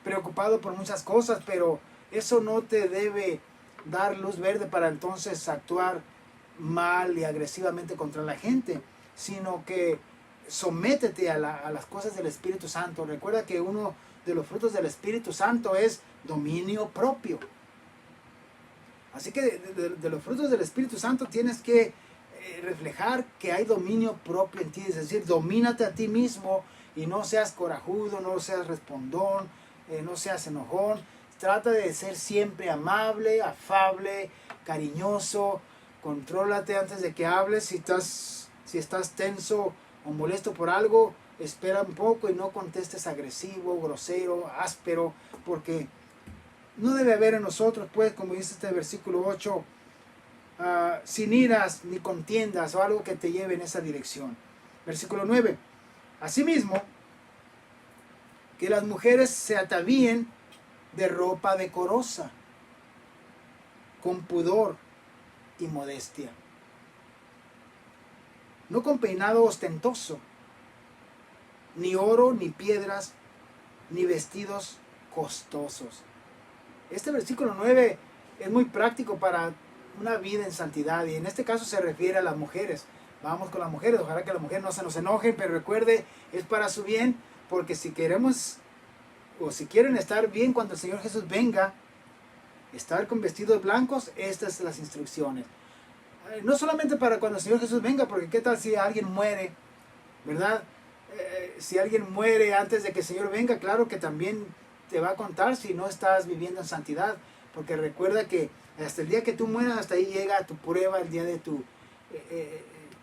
preocupado por muchas cosas, pero eso no te debe dar luz verde para entonces actuar mal y agresivamente contra la gente, sino que sométete a las cosas del Espíritu Santo. Recuerda que uno de los frutos del Espíritu Santo es dominio propio. Así que de los frutos del Espíritu Santo tienes que reflejar que hay dominio propio en ti, es decir, domínate a ti mismo y no seas corajudo, no seas respondón, no seas enojón. Trata de ser siempre amable, afable, cariñoso. Contrólate antes de que hables. Si estás tenso o molesto por algo, espera un poco y no contestes agresivo, grosero, áspero, porque no debe haber en nosotros, pues, como dice este versículo 8, sin iras ni contiendas o algo que te lleve en esa dirección. Versículo 9. Asimismo, que las mujeres se atavíen de ropa decorosa, con pudor y modestia, no con peinado ostentoso, ni oro, ni piedras, ni vestidos costosos. Este versículo 9 es muy práctico para una vida en santidad, y en este caso se refiere a las mujeres. Vamos con las mujeres, ojalá que las mujeres no se nos enojen, pero recuerde, es para su bien, porque si queremos o si quieren estar bien cuando el Señor Jesús venga, estar con vestidos blancos, estas son las instrucciones. No solamente para cuando el Señor Jesús venga, porque qué tal si alguien muere, ¿verdad? Si alguien muere antes de que el Señor venga, claro que también te va a contar si no estás viviendo en santidad, porque recuerda que hasta el día que tú mueras, hasta ahí llega tu prueba, el día de tu,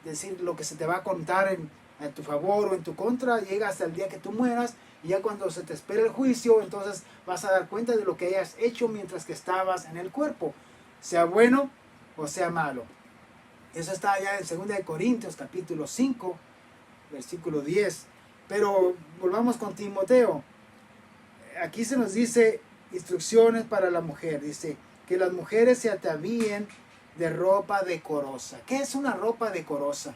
decir lo que se te va a contar en tu favor o en tu contra, llega hasta el día que tú mueras, y ya cuando se te espera el juicio, entonces vas a dar cuenta de lo que hayas hecho mientras que estabas en el cuerpo, sea bueno o sea malo. Eso está allá en 2 de Corintios capítulo 5, versículo 10. Pero volvamos con Timoteo. Aquí se nos dice instrucciones para la mujer. Dice que las mujeres se atavíen de ropa decorosa. ¿Qué es una ropa decorosa?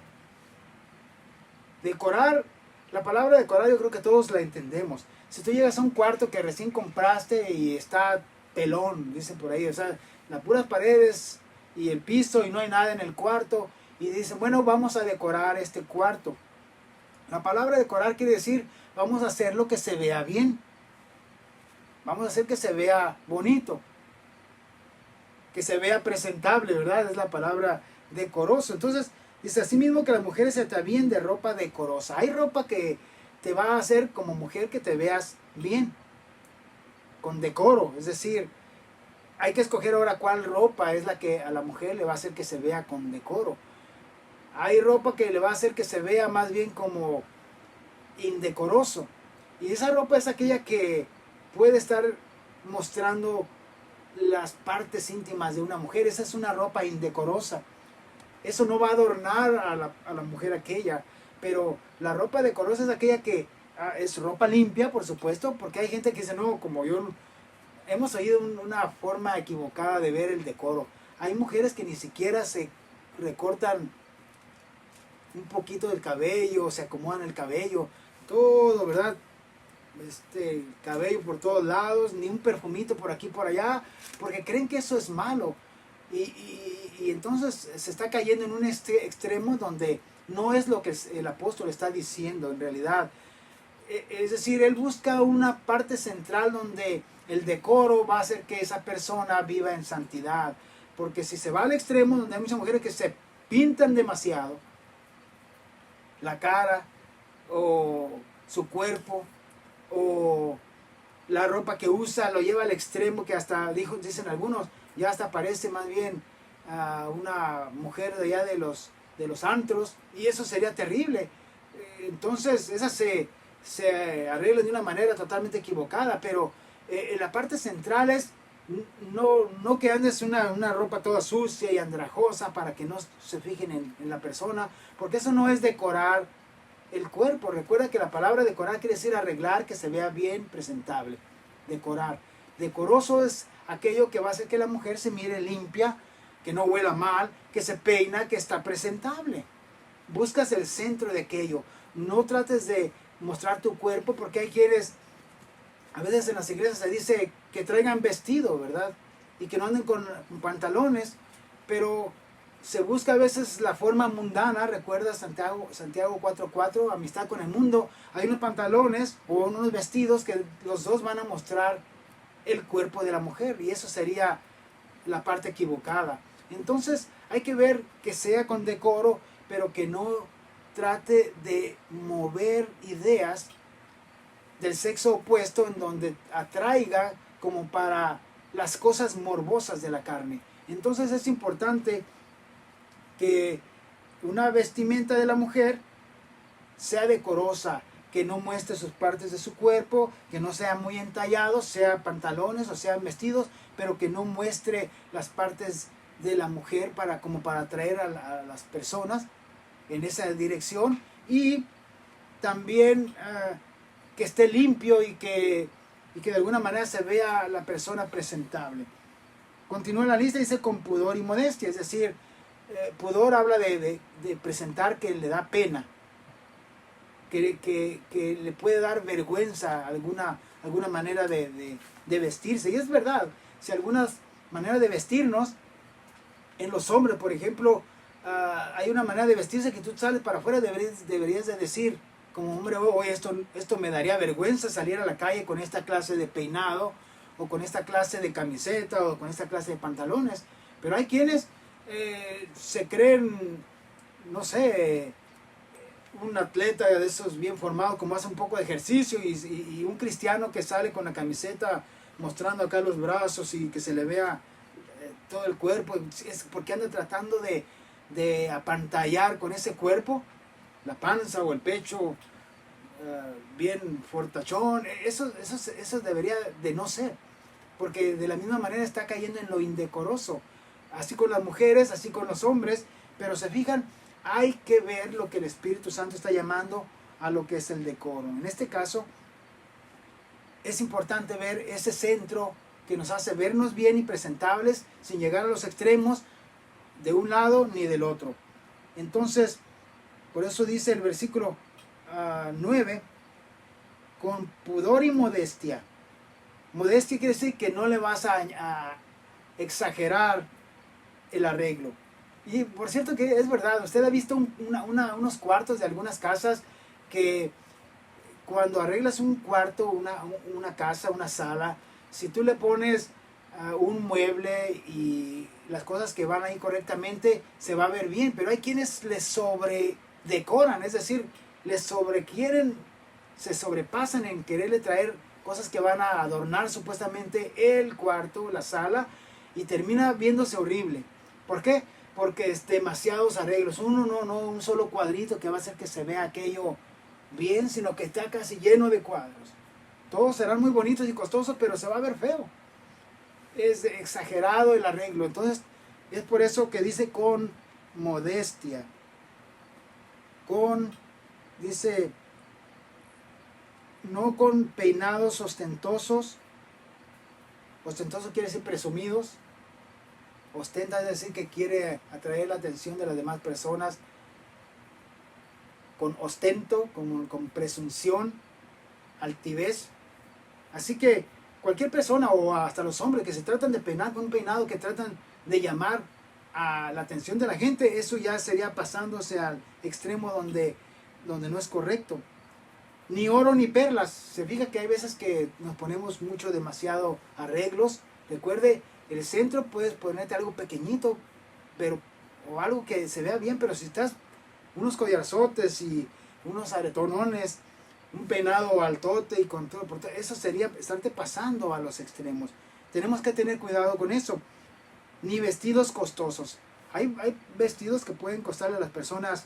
Decorar, la palabra decorar yo creo que todos la entendemos. Si tú llegas a un cuarto que recién compraste y está pelón, dicen por ahí, o sea, las puras paredes y el piso y no hay nada en el cuarto, y dicen, bueno, vamos a decorar este cuarto. La palabra decorar quiere decir, vamos a hacer lo que se vea bien. Vamos a hacer que se vea bonito, que se vea presentable, ¿verdad? Es la palabra decoroso. Entonces, dice así mismo que las mujeres se atavíen de ropa decorosa. Hay ropa que te va a hacer como mujer que te veas bien, con decoro. Es decir, hay que escoger ahora cuál ropa es la que a la mujer le va a hacer que se vea con decoro. Hay ropa que le va a hacer que se vea más bien como indecoroso. Y esa ropa es aquella que puede estar mostrando las partes íntimas de una mujer. Esa es una ropa indecorosa. Eso no va a adornar a la mujer aquella. Pero la ropa decorosa es aquella que es ropa limpia, por supuesto, porque hay gente que dice, no, como yo, hemos oído una forma equivocada de ver el decoro. Hay mujeres que ni siquiera se recortan un poquito del cabello, se acomodan el cabello, todo, ¿verdad? cabello por todos lados, ni un perfumito por aquí por allá, porque creen que eso es malo. Y entonces se está cayendo en un extremo donde no es lo que el apóstol está diciendo en realidad. Es decir, él busca una parte central donde el decoro va a hacer que esa persona viva en santidad. Porque si se va al extremo donde hay muchas mujeres que se pintan demasiado la cara o su cuerpo o la ropa que usa, lo lleva al extremo que hasta, dicen algunos, ya hasta parece más bien a una mujer de allá de los antros, y eso sería terrible. Entonces esa se arregla de una manera totalmente equivocada, pero la parte central es no que andes una ropa toda sucia y andrajosa para que no se fijen en la persona, porque eso no es decorar el cuerpo. Recuerda que la palabra decorar quiere decir arreglar, que se vea bien presentable. Decorar. Decoroso es aquello que va a hacer que la mujer se mire limpia, que no huela mal, que se peina, que está presentable. Buscas el centro de aquello. No trates de mostrar tu cuerpo, porque hay quienes, a veces en las iglesias se dice que traigan vestido, ¿verdad? Y que no anden con pantalones, pero se busca a veces la forma mundana. Recuerda Santiago 4:4, amistad con el mundo. Hay unos pantalones o unos vestidos que los dos van a mostrar el cuerpo de la mujer, y eso sería la parte equivocada. Entonces hay que ver que sea con decoro, pero que no trate de mover ideas del sexo opuesto en donde atraiga como para las cosas morbosas de la carne. Entonces es importante que una vestimenta de la mujer sea decorosa, que no muestre sus partes de su cuerpo, que no sea muy entallado, sea pantalones o sean vestidos, pero que no muestre las partes de la mujer como para atraer a las personas en esa dirección. Y también que esté limpio y que de alguna manera se vea la persona presentable. Continúa la lista, dice con pudor y modestia, es decir, pudor habla de presentar que le da pena, que le puede dar vergüenza alguna manera de vestirse. Y es verdad, si algunas maneras de vestirnos, en los hombres, por ejemplo, hay una manera de vestirse que tú sales para afuera, deberías de decir, como hombre, oye, esto me daría vergüenza salir a la calle con esta clase de peinado, o con esta clase de camiseta, o con esta clase de pantalones. Pero hay quienes se creen, no sé, un atleta de esos bien formado, como hace un poco de ejercicio, y un cristiano que sale con la camiseta mostrando acá los brazos y que se le vea todo el cuerpo. Es porque anda tratando de apantallar con ese cuerpo la panza o el pecho bien fortachón. Eso debería de no ser, porque de la misma manera está cayendo en lo indecoroso, así con las mujeres, así con los hombres. Pero se fijan, hay que ver lo que el Espíritu Santo está llamando a lo que es el decoro. En este caso es importante ver ese centro que nos hace vernos bien y presentables, sin llegar a los extremos de un lado ni del otro. Entonces, por eso dice el versículo 9, con pudor y modestia. Modestia quiere decir que no le vas a exagerar el arreglo. Y por cierto que es verdad, usted ha visto unos cuartos de algunas casas que cuando arreglas un cuarto, una casa, una sala, si tú le pones un mueble y las cosas que van ahí correctamente, se va a ver bien. Pero hay quienes les sobredecoran, es decir, se sobrepasan en quererle traer cosas que van a adornar supuestamente el cuarto, la sala, y termina viéndose horrible. ¿Por qué? Porque es demasiados arreglos. No un solo cuadrito que va a hacer que se vea aquello bien, sino que está casi lleno de cuadros. Todos serán muy bonitos y costosos, pero se va a ver feo. Es exagerado el arreglo. Entonces es por eso que dice con modestia. Dice, no con peinados ostentosos. Ostentoso quiere decir presumidos. Ostenta es decir que quiere atraer la atención de las demás personas con ostento, con presunción. altivez. Así que cualquier persona o hasta los hombres que se tratan de peinar con un peinado, que tratan de llamar a la atención de la gente, eso ya sería pasándose al extremo donde no es correcto. Ni oro ni perlas. Se fija que hay veces que nos ponemos demasiado arreglos. Recuerde, el centro puedes ponerte algo pequeñito, pero o algo que se vea bien, pero si estás unos collarzotes y unos aretonones, un peinado altote y con todo, eso sería estarte pasando a los extremos. Tenemos que tener cuidado con eso. Ni vestidos costosos. Hay vestidos que pueden costarle a las personas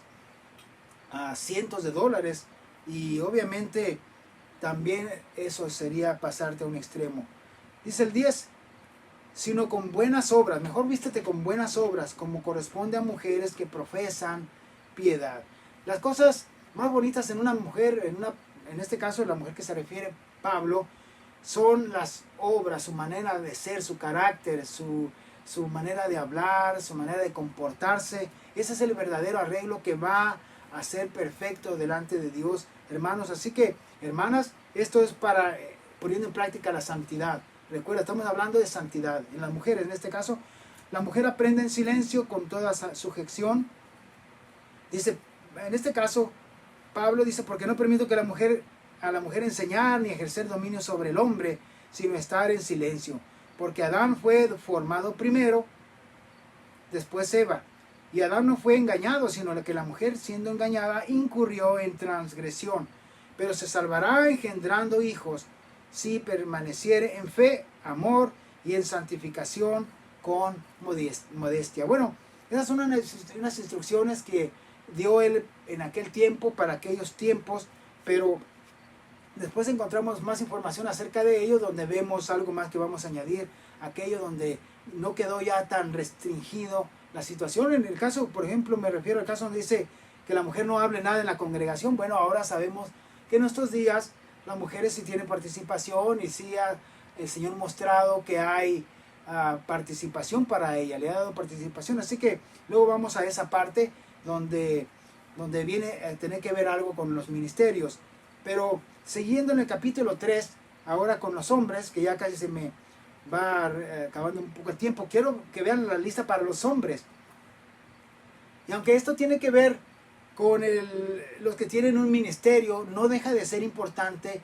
a cientos de dólares, y obviamente también eso sería pasarte a un extremo. Dice el 10, sino con buenas obras. Mejor vístete con buenas obras, como corresponde a mujeres que profesan piedad. Las cosas más bonitas en una mujer, en este caso la mujer que se refiere Pablo, son las obras, su manera de ser, su carácter, su manera de hablar, su manera de comportarse. Ese es el verdadero arreglo que va a ser perfecto delante de Dios, hermanos. Así que, hermanas, esto es para poniendo en práctica la santidad. Recuerda, estamos hablando de santidad. En las mujeres, en este caso, la mujer aprende en silencio con toda sujeción. Dice, en este caso, Pablo dice, porque no permito que a la mujer enseñar ni ejercer dominio sobre el hombre, sino estar en silencio. Porque Adán fue formado primero, después Eva. Y Adán no fue engañado, sino que la mujer, siendo engañada, incurrió en transgresión. Pero se salvará engendrando hijos, si permaneciere en fe, amor y en santificación con modestia. Bueno, esas son unas instrucciones que dio él en aquel tiempo, para aquellos tiempos, pero después encontramos más información acerca de ello, donde vemos algo más que vamos a añadir, aquello donde no quedó ya tan restringido la situación. En el caso, por ejemplo, me refiero al caso donde dice que la mujer no hable nada en la congregación. Bueno, ahora sabemos que en estos días las mujeres sí tienen participación, y sí el Señor ha mostrado que hay participación para ella, le ha dado participación. Así que luego vamos a esa parte donde viene a tener que ver algo con los ministerios. Pero siguiendo en el capítulo 3, ahora con los hombres, que ya casi se me va acabando un poco el tiempo, quiero que vean la lista para los hombres. Y aunque esto tiene que ver con los que tienen un ministerio, no deja de ser importante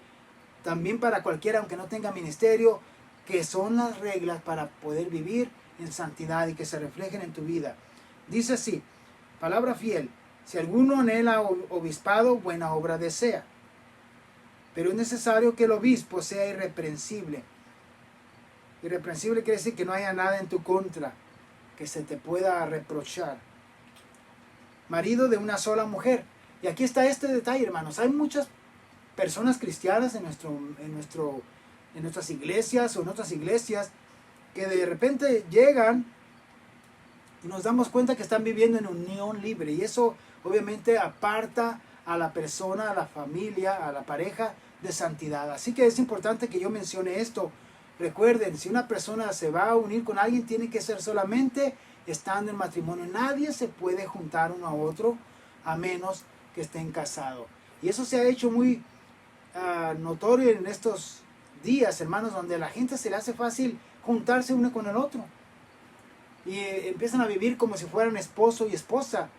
también para cualquiera, aunque no tenga ministerio, que son las reglas para poder vivir en santidad y que se reflejen en tu vida. Dice así, palabra fiel, si alguno anhela obispado, buena obra desea. Pero es necesario que el obispo sea irreprensible. Irreprensible quiere decir que no haya nada en tu contra que se te pueda reprochar. Marido de una sola mujer. Y aquí está este detalle, hermanos. Hay muchas personas cristianas en nuestras iglesias o en otras iglesias que de repente llegan y nos damos cuenta que están viviendo en unión libre. Y eso obviamente aparta a la persona, a la familia, a la pareja de santidad. Así que es importante que yo mencione esto. Recuerden, si una persona se va a unir con alguien, tiene que ser solamente estando en matrimonio. Nadie se puede juntar uno a otro a menos que estén casados. Y eso se ha hecho muy notorio en estos días, hermanos, donde a la gente se le hace fácil juntarse uno con el otro. Y empiezan a vivir como si fueran esposo y esposa.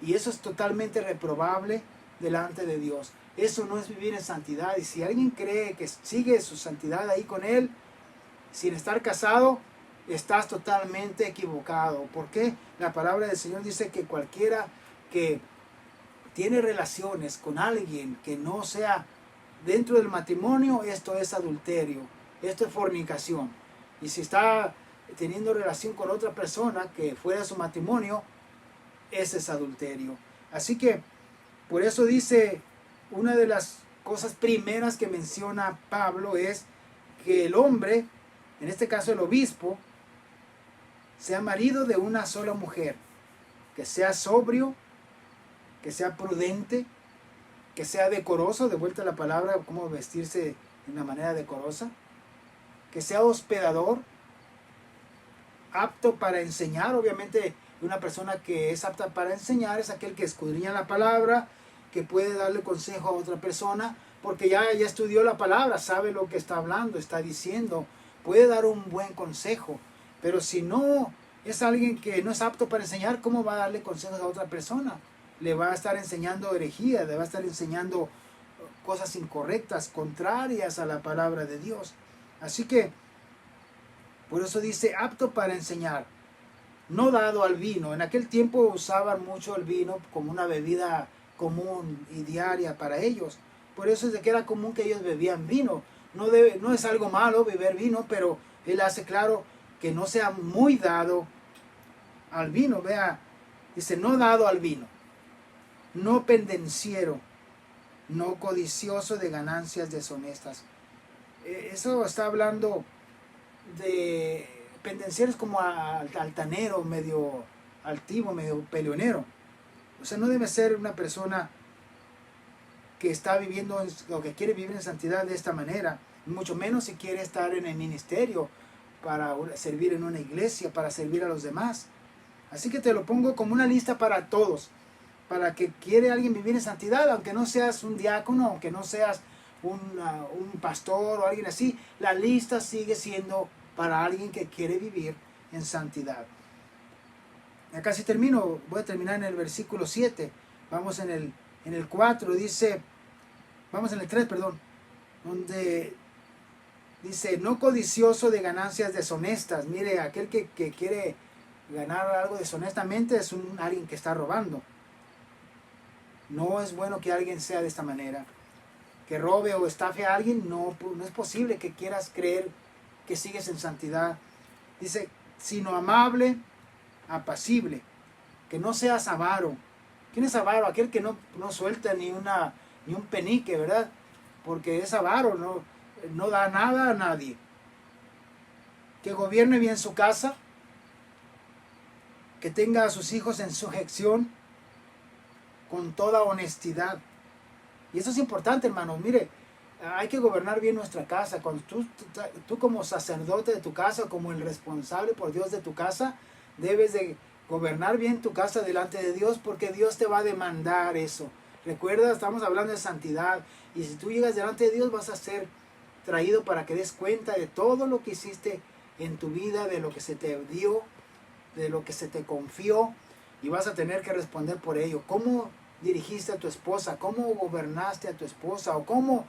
Y eso es totalmente reprobable delante de Dios. Eso no es vivir en santidad. Y si alguien cree que sigue su santidad ahí con él, sin estar casado, estás totalmente equivocado. Porque la palabra del Señor dice que cualquiera que tiene relaciones con alguien que no sea dentro del matrimonio, esto es adulterio, esto es fornicación. Y si está teniendo relación con otra persona que fuera de su matrimonio, ese es adulterio. Así que por eso dice, una de las cosas primeras que menciona Pablo es que el hombre, en este caso el obispo, sea marido de una sola mujer, que sea sobrio, que sea prudente, que sea decoroso, de vuelta a la palabra, cómo vestirse de una manera decorosa, que sea hospedador, apto para enseñar. Obviamente una persona que es apta para enseñar es aquel que escudriña la palabra, que puede darle consejo a otra persona, porque ya estudió la palabra, sabe lo que está hablando, está diciendo, puede dar un buen consejo. Pero si no es alguien que no es apto para enseñar, ¿cómo va a darle consejos a otra persona? Le va a estar enseñando herejía, le va a estar enseñando cosas incorrectas, contrarias a la palabra de Dios. Así que, por eso dice, apto para enseñar, no dado al vino. En aquel tiempo usaban mucho el vino como una bebida común y diaria para ellos. Por eso es de que era común que ellos bebían vino. No es algo malo beber vino, pero él hace claro que no sea muy dado al vino. Vea, dice, no dado al vino, no pendenciero, no codicioso de ganancias deshonestas. Eso está hablando de pendencieros como altanero, medio altivo, medio peleonero. O sea, no debe ser una persona que está viviendo o que quiere vivir en santidad de esta manera, mucho menos si quiere estar en el ministerio para servir en una iglesia, para servir a los demás. Así que te lo pongo como una lista para todos, para que quiere alguien vivir en santidad, aunque no seas un diácono, aunque no seas un pastor o alguien así, la lista sigue siendo para alguien que quiere vivir en santidad. Ya casi termino, voy a terminar en el versículo 7, vamos en el 4, dice, vamos en el 3, perdón, donde dice, no codicioso de ganancias deshonestas. Mire, aquel que quiere ganar algo deshonestamente es alguien que está robando. No es bueno que alguien sea de esta manera. Que robe o estafe a alguien, no es posible que quieras creer que sigues en santidad. Dice, sino amable, apacible, que no seas avaro. ¿Quién es avaro? Aquel que no suelta ni un penique, ¿verdad? Porque es avaro, no da nada a nadie. Que gobierne bien su casa, que tenga a sus hijos en sujeción con toda honestidad. Y eso es importante, hermanos. Mire, hay que gobernar bien nuestra casa. Cuando tú como sacerdote de tu casa, como el responsable por Dios de tu casa, debes de gobernar bien tu casa delante de Dios, porque Dios te va a demandar eso. Recuerda, estamos hablando de santidad, y si tú llegas delante de Dios vas a ser traído para que des cuenta de todo lo que hiciste en tu vida, de lo que se te dio, de lo que se te confió, y vas a tener que responder por ello. ¿Cómo dirigiste a tu esposa? ¿Cómo gobernaste a tu esposa? ¿O cómo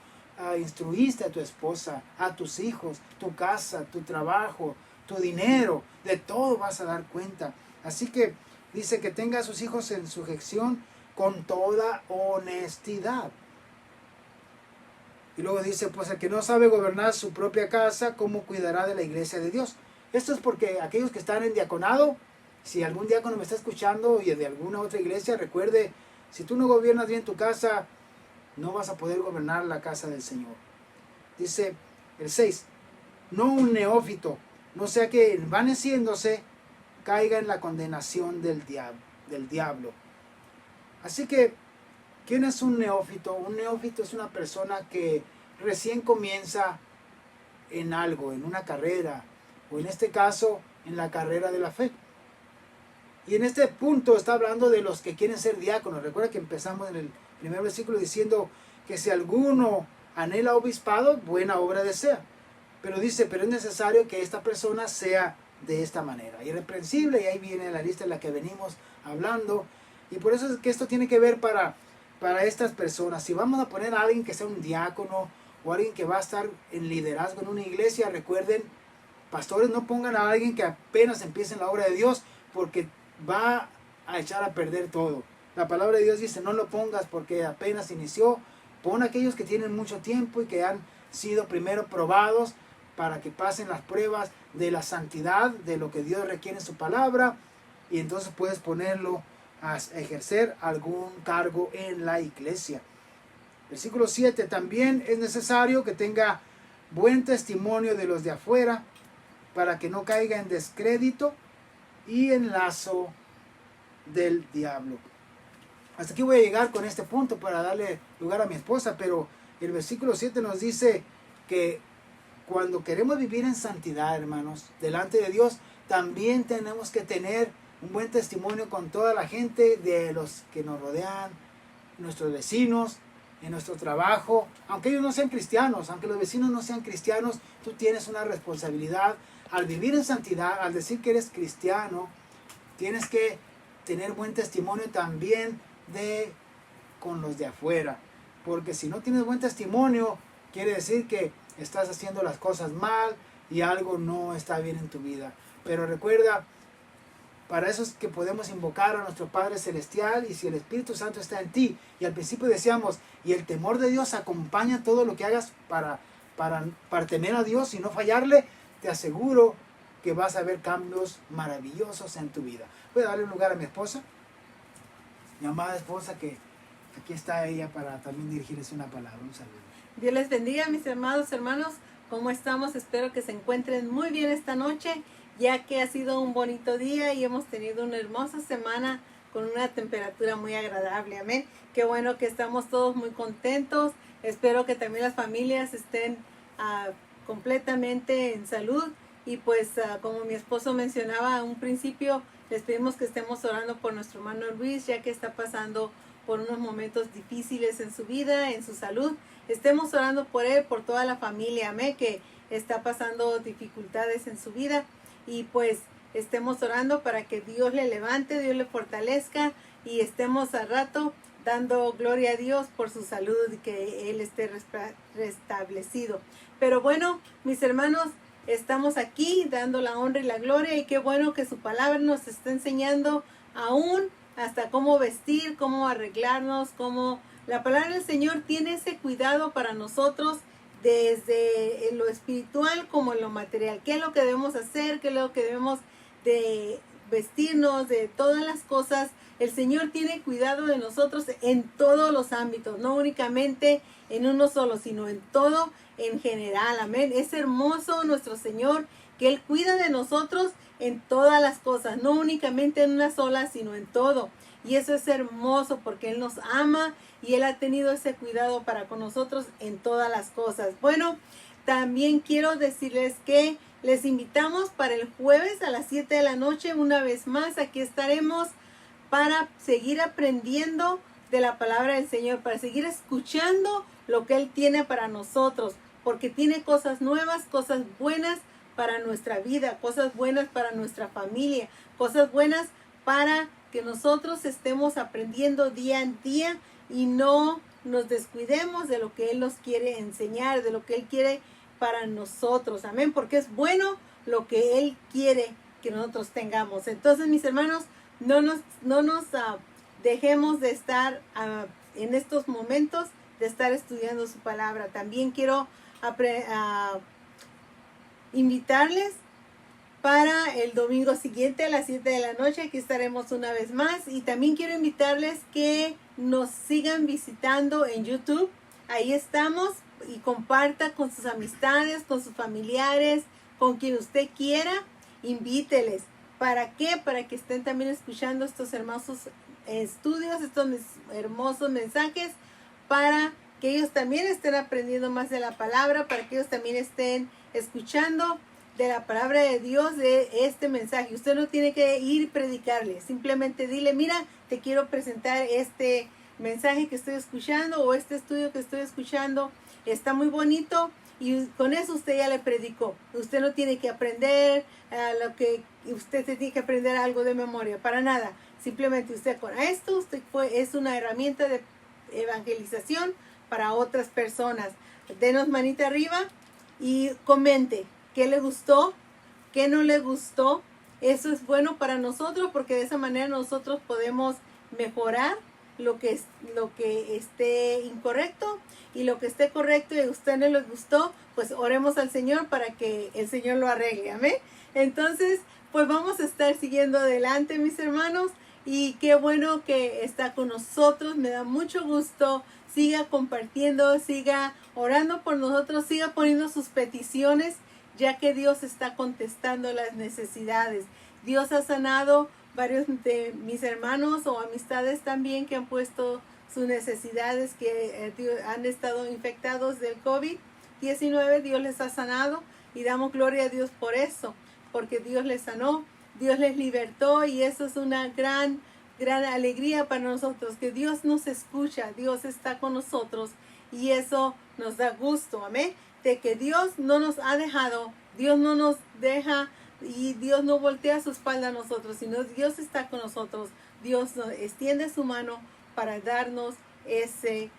instruiste a tu esposa, a tus hijos, tu casa, tu trabajo, tu dinero? De todo vas a dar cuenta. Así que dice que tenga a sus hijos en sujeción con toda honestidad. Y luego dice, pues el que no sabe gobernar su propia casa, ¿cómo cuidará de la iglesia de Dios? Esto es porque aquellos que están en diaconado, si algún diácono me está escuchando y de alguna otra iglesia, recuerde, si tú no gobiernas bien tu casa, no vas a poder gobernar la casa del Señor. Dice el 6, no un neófito, no sea que envaneciéndose caiga en la condenación del diablo. Así que, ¿quién es un neófito? Un neófito es una persona que recién comienza en algo, en una carrera, o en este caso, en la carrera de la fe. Y en este punto está hablando de los que quieren ser diáconos. Recuerda que empezamos en el primer versículo diciendo que si alguno anhela obispado, buena obra desea. Pero dice, pero es necesario que esta persona sea de esta manera, irreprensible, y ahí viene la lista en la que venimos hablando. Y por eso es que esto tiene que ver para estas personas. Si vamos a poner a alguien que sea un diácono o alguien que va a estar en liderazgo en una iglesia, recuerden, pastores, no pongan a alguien que apenas empiece en la obra de Dios, porque va a echar a perder todo. La palabra de Dios dice, no lo pongas porque apenas inició. Pon a aquellos que tienen mucho tiempo y que han sido primero probados para que pasen las pruebas de la santidad, de lo que Dios requiere en su palabra, y entonces puedes ponerlo a ejercer algún cargo en la iglesia. Versículo 7, también es necesario que tenga buen testimonio de los de afuera, para que no caiga en descrédito y en lazo del diablo. Hasta aquí voy a llegar con este punto para darle lugar a mi esposa, pero el versículo 7 nos dice que cuando queremos vivir en santidad, hermanos, delante de Dios, también tenemos que tener un buen testimonio con toda la gente de los que nos rodean, nuestros vecinos, en nuestro trabajo, aunque ellos no sean cristianos, aunque los vecinos no sean cristianos, tú tienes una responsabilidad al vivir en santidad, al decir que eres cristiano, tienes que tener buen testimonio también con los de afuera, porque si no tienes buen testimonio, quiere decir que estás haciendo las cosas mal y algo no está bien en tu vida. Pero recuerda, para eso es que podemos invocar a nuestro Padre Celestial, y si el Espíritu Santo está en ti, y al principio decíamos, y el temor de Dios acompaña todo lo que hagas para temer a Dios y no fallarle, te aseguro que vas a ver cambios maravillosos en tu vida. Voy a darle un lugar a mi esposa, mi amada esposa, que aquí está ella para también dirigirles una palabra. Un saludo. Dios les bendiga, mis amados hermanos. ¿Cómo estamos? Espero que se encuentren muy bien esta noche, ya que ha sido un bonito día y hemos tenido una hermosa semana con una temperatura muy agradable. Amén. Qué bueno que estamos todos muy contentos. Espero que también las familias estén completamente en salud. Y pues como mi esposo mencionaba a un principio, les pedimos que estemos orando por nuestro hermano Luis, ya que está pasando por unos momentos difíciles en su vida, en su salud. Estemos orando por él, por toda la familia, amén, que está pasando dificultades en su vida. Y pues estemos orando para que Dios le levante, Dios le fortalezca, y estemos al rato dando gloria a Dios por su salud y que él esté restablecido. Pero bueno, mis hermanos, estamos aquí dando la honra y la gloria, y qué bueno que su palabra nos está enseñando aún hasta cómo vestir, cómo arreglarnos, cómo la palabra del Señor tiene ese cuidado para nosotros desde lo espiritual como en lo material. ¿Qué es lo que debemos hacer? ¿Qué es lo que debemos de vestirnos? De todas las cosas. El Señor tiene cuidado de nosotros en todos los ámbitos, no únicamente en uno solo, sino en todo en general. Amén. Es hermoso nuestro Señor, que Él cuida de nosotros en todas las cosas, no únicamente en una sola, sino en todo. Y eso es hermoso porque Él nos ama y Él ha tenido ese cuidado para con nosotros en todas las cosas. Bueno, también quiero decirles que les invitamos para el jueves a las 7 de la noche. Una vez más, aquí estaremos para seguir aprendiendo de la palabra del Señor, para seguir escuchando lo que Él tiene para nosotros, porque tiene cosas nuevas, cosas buenas para nuestra vida, cosas buenas para nuestra familia, cosas buenas para que nosotros estemos aprendiendo día en día y no nos descuidemos de lo que Él nos quiere enseñar, de lo que Él quiere para nosotros. Amén, porque es bueno lo que Él quiere que nosotros tengamos. Entonces, mis hermanos, no nos dejemos de estar en estos momentos, de estar estudiando su palabra. También quiero invitarles para el domingo siguiente a las 7 de la noche. Aquí estaremos una vez más. Y también quiero invitarles que nos sigan visitando en YouTube. Ahí estamos, y comparta con sus amistades, con sus familiares, con quien usted quiera. Invíteles. ¿Para qué? Para que estén también escuchando estos hermosos estudios, estos hermosos mensajes, para que ellos también estén aprendiendo más de la palabra, para que ellos también estén escuchando de la palabra de Dios, de este mensaje. Usted no tiene que ir y predicarle, simplemente dile: mira, te quiero presentar este mensaje que estoy escuchando, o este estudio que estoy escuchando, está muy bonito, y con eso usted ya le predicó. Usted no tiene que aprender usted tiene que aprender algo de memoria, para nada. Simplemente usted con esto, es una herramienta de evangelización para otras personas. Denos manita arriba y comente qué le gustó, qué no le gustó. Eso es bueno para nosotros, porque de esa manera nosotros podemos mejorar lo que esté incorrecto, y lo que esté correcto y a usted no le gustó, pues oremos al Señor para que el Señor lo arregle. Amén. Entonces, pues vamos a estar siguiendo adelante, mis hermanos, y qué bueno que está con nosotros. Me da mucho gusto. Siga compartiendo, siga orando por nosotros, siga poniendo sus peticiones, ya que Dios está contestando las necesidades. Dios ha sanado varios de mis hermanos o amistades también que han puesto sus necesidades, que han estado infectados del COVID-19. Dios les ha sanado y damos gloria a Dios por eso, porque Dios les sanó, Dios les libertó, y eso es una gran gran alegría para nosotros, que Dios nos escucha, Dios está con nosotros y eso nos da gusto, amén, de que Dios no nos ha dejado, Dios no nos deja y Dios no voltea su espalda a nosotros, sino Dios está con nosotros, Dios nos extiende su mano para darnos ese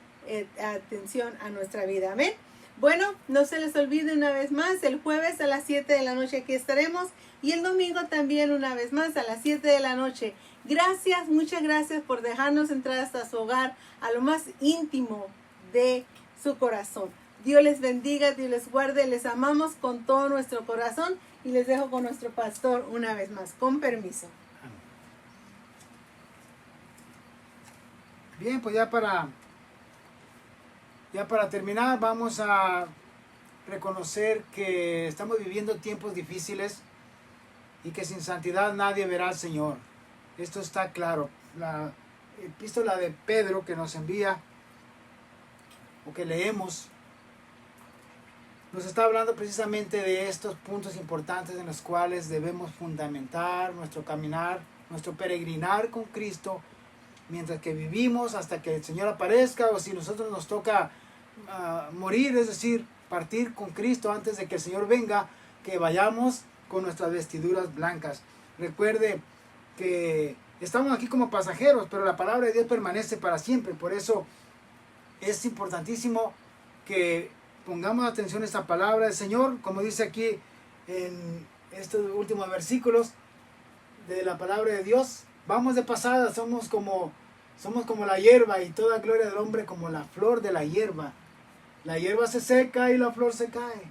atención a nuestra vida, amén. Bueno, no se les olvide una vez más, el jueves a las 7 de la noche aquí estaremos y el domingo también una vez más a las 7 de la noche. Gracias, muchas gracias por dejarnos entrar hasta su hogar, a lo más íntimo de su corazón. Dios les bendiga, Dios les guarde, les amamos con todo nuestro corazón y les dejo con nuestro pastor una vez más, con permiso. Bien, pues ya para terminar vamos a reconocer que estamos viviendo tiempos difíciles y que sin santidad nadie verá al Señor. Esto está claro. La epístola de Pedro que nos envía o que leemos nos está hablando precisamente de estos puntos importantes en los cuales debemos fundamentar nuestro caminar, nuestro peregrinar con Cristo mientras que vivimos hasta que el Señor aparezca, o si nosotros nos toca morir, es decir, partir con Cristo antes de que el Señor venga, que vayamos con nuestras vestiduras blancas. Recuerde que estamos aquí como pasajeros, pero la palabra de Dios permanece para siempre. Por eso es importantísimo que pongamos atención a esta palabra del Señor, como dice aquí en estos últimos versículos de la palabra de Dios. Vamos de pasada, somos como la hierba, y toda gloria del hombre como la flor de la hierba. La hierba se seca y la flor se cae,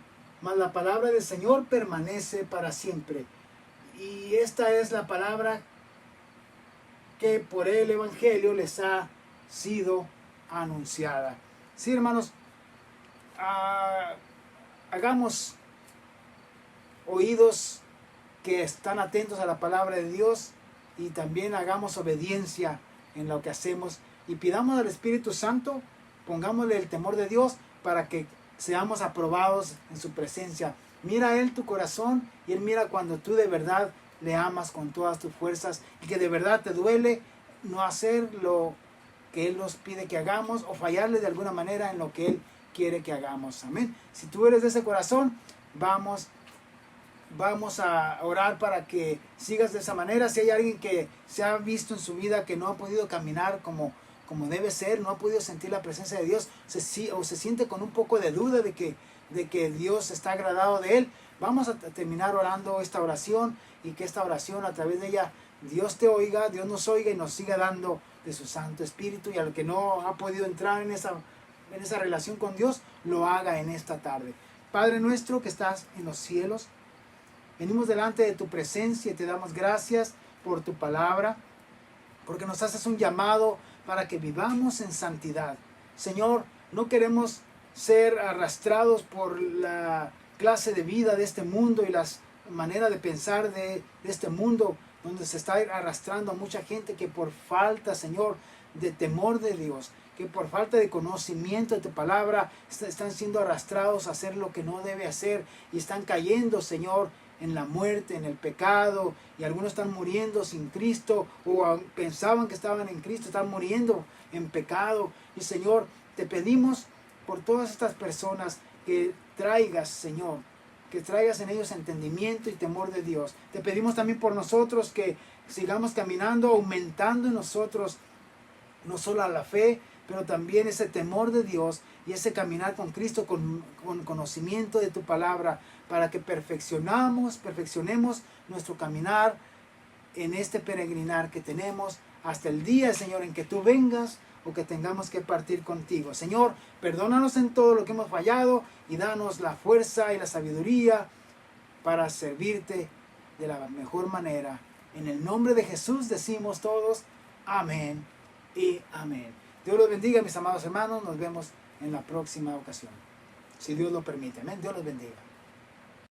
mas la palabra del Señor permanece para siempre. Y esta es la palabra que por el Evangelio les ha sido anunciada. Sí, hermanos, hagamos oídos que están atentos a la palabra de Dios, y también hagamos obediencia en lo que hacemos, y pidamos al Espíritu Santo, pongámosle el temor de Dios para que seamos aprobados en su presencia. Mira a Él tu corazón, y Él mira cuando tú de verdad le amas con todas tus fuerzas y que de verdad te duele no hacer lo que Él nos pide que hagamos o fallarle de alguna manera en lo que Él quiere que hagamos. Amén. Si tú eres de ese corazón, vamos a orar para que sigas de esa manera. Si hay alguien que se ha visto en su vida que no ha podido caminar como debe ser, no ha podido sentir la presencia de Dios, o se siente con un poco de duda de que Dios está agradado de él, vamos a terminar orando esta oración, y que esta oración, a través de ella, Dios te oiga, Dios nos oiga y nos siga dando de su Santo Espíritu, y al que no ha podido entrar en esa relación con Dios, lo haga en esta tarde. Padre nuestro que estás en los cielos, venimos delante de tu presencia y te damos gracias por tu palabra, porque nos haces un llamado para que vivamos en santidad. Señor, no queremos ser arrastrados por la clase de vida de este mundo y las maneras de pensar de este mundo, donde se está arrastrando a mucha gente que por falta, Señor, de temor de Dios, que por falta de conocimiento de tu palabra, están siendo arrastrados a hacer lo que no debe hacer, y están cayendo, Señor, en la muerte, en el pecado, y algunos están muriendo sin Cristo, o pensaban que estaban en Cristo, están muriendo en pecado. Y Señor, te pedimos por todas estas personas que traigas, Señor, que traigas en ellos entendimiento y temor de Dios. Te pedimos también por nosotros, que sigamos caminando, aumentando en nosotros no solo la fe, pero también ese temor de Dios y ese caminar con Cristo, con conocimiento de tu palabra, para que perfeccionemos nuestro caminar en este peregrinar que tenemos hasta el día, Señor, en que tú vengas o que tengamos que partir contigo. Señor, perdónanos en todo lo que hemos fallado y danos la fuerza y la sabiduría para servirte de la mejor manera. En el nombre de Jesús decimos todos, amén y amén. Dios los bendiga, mis amados hermanos. Nos vemos en la próxima ocasión, si Dios lo permite. Amén. Dios los bendiga.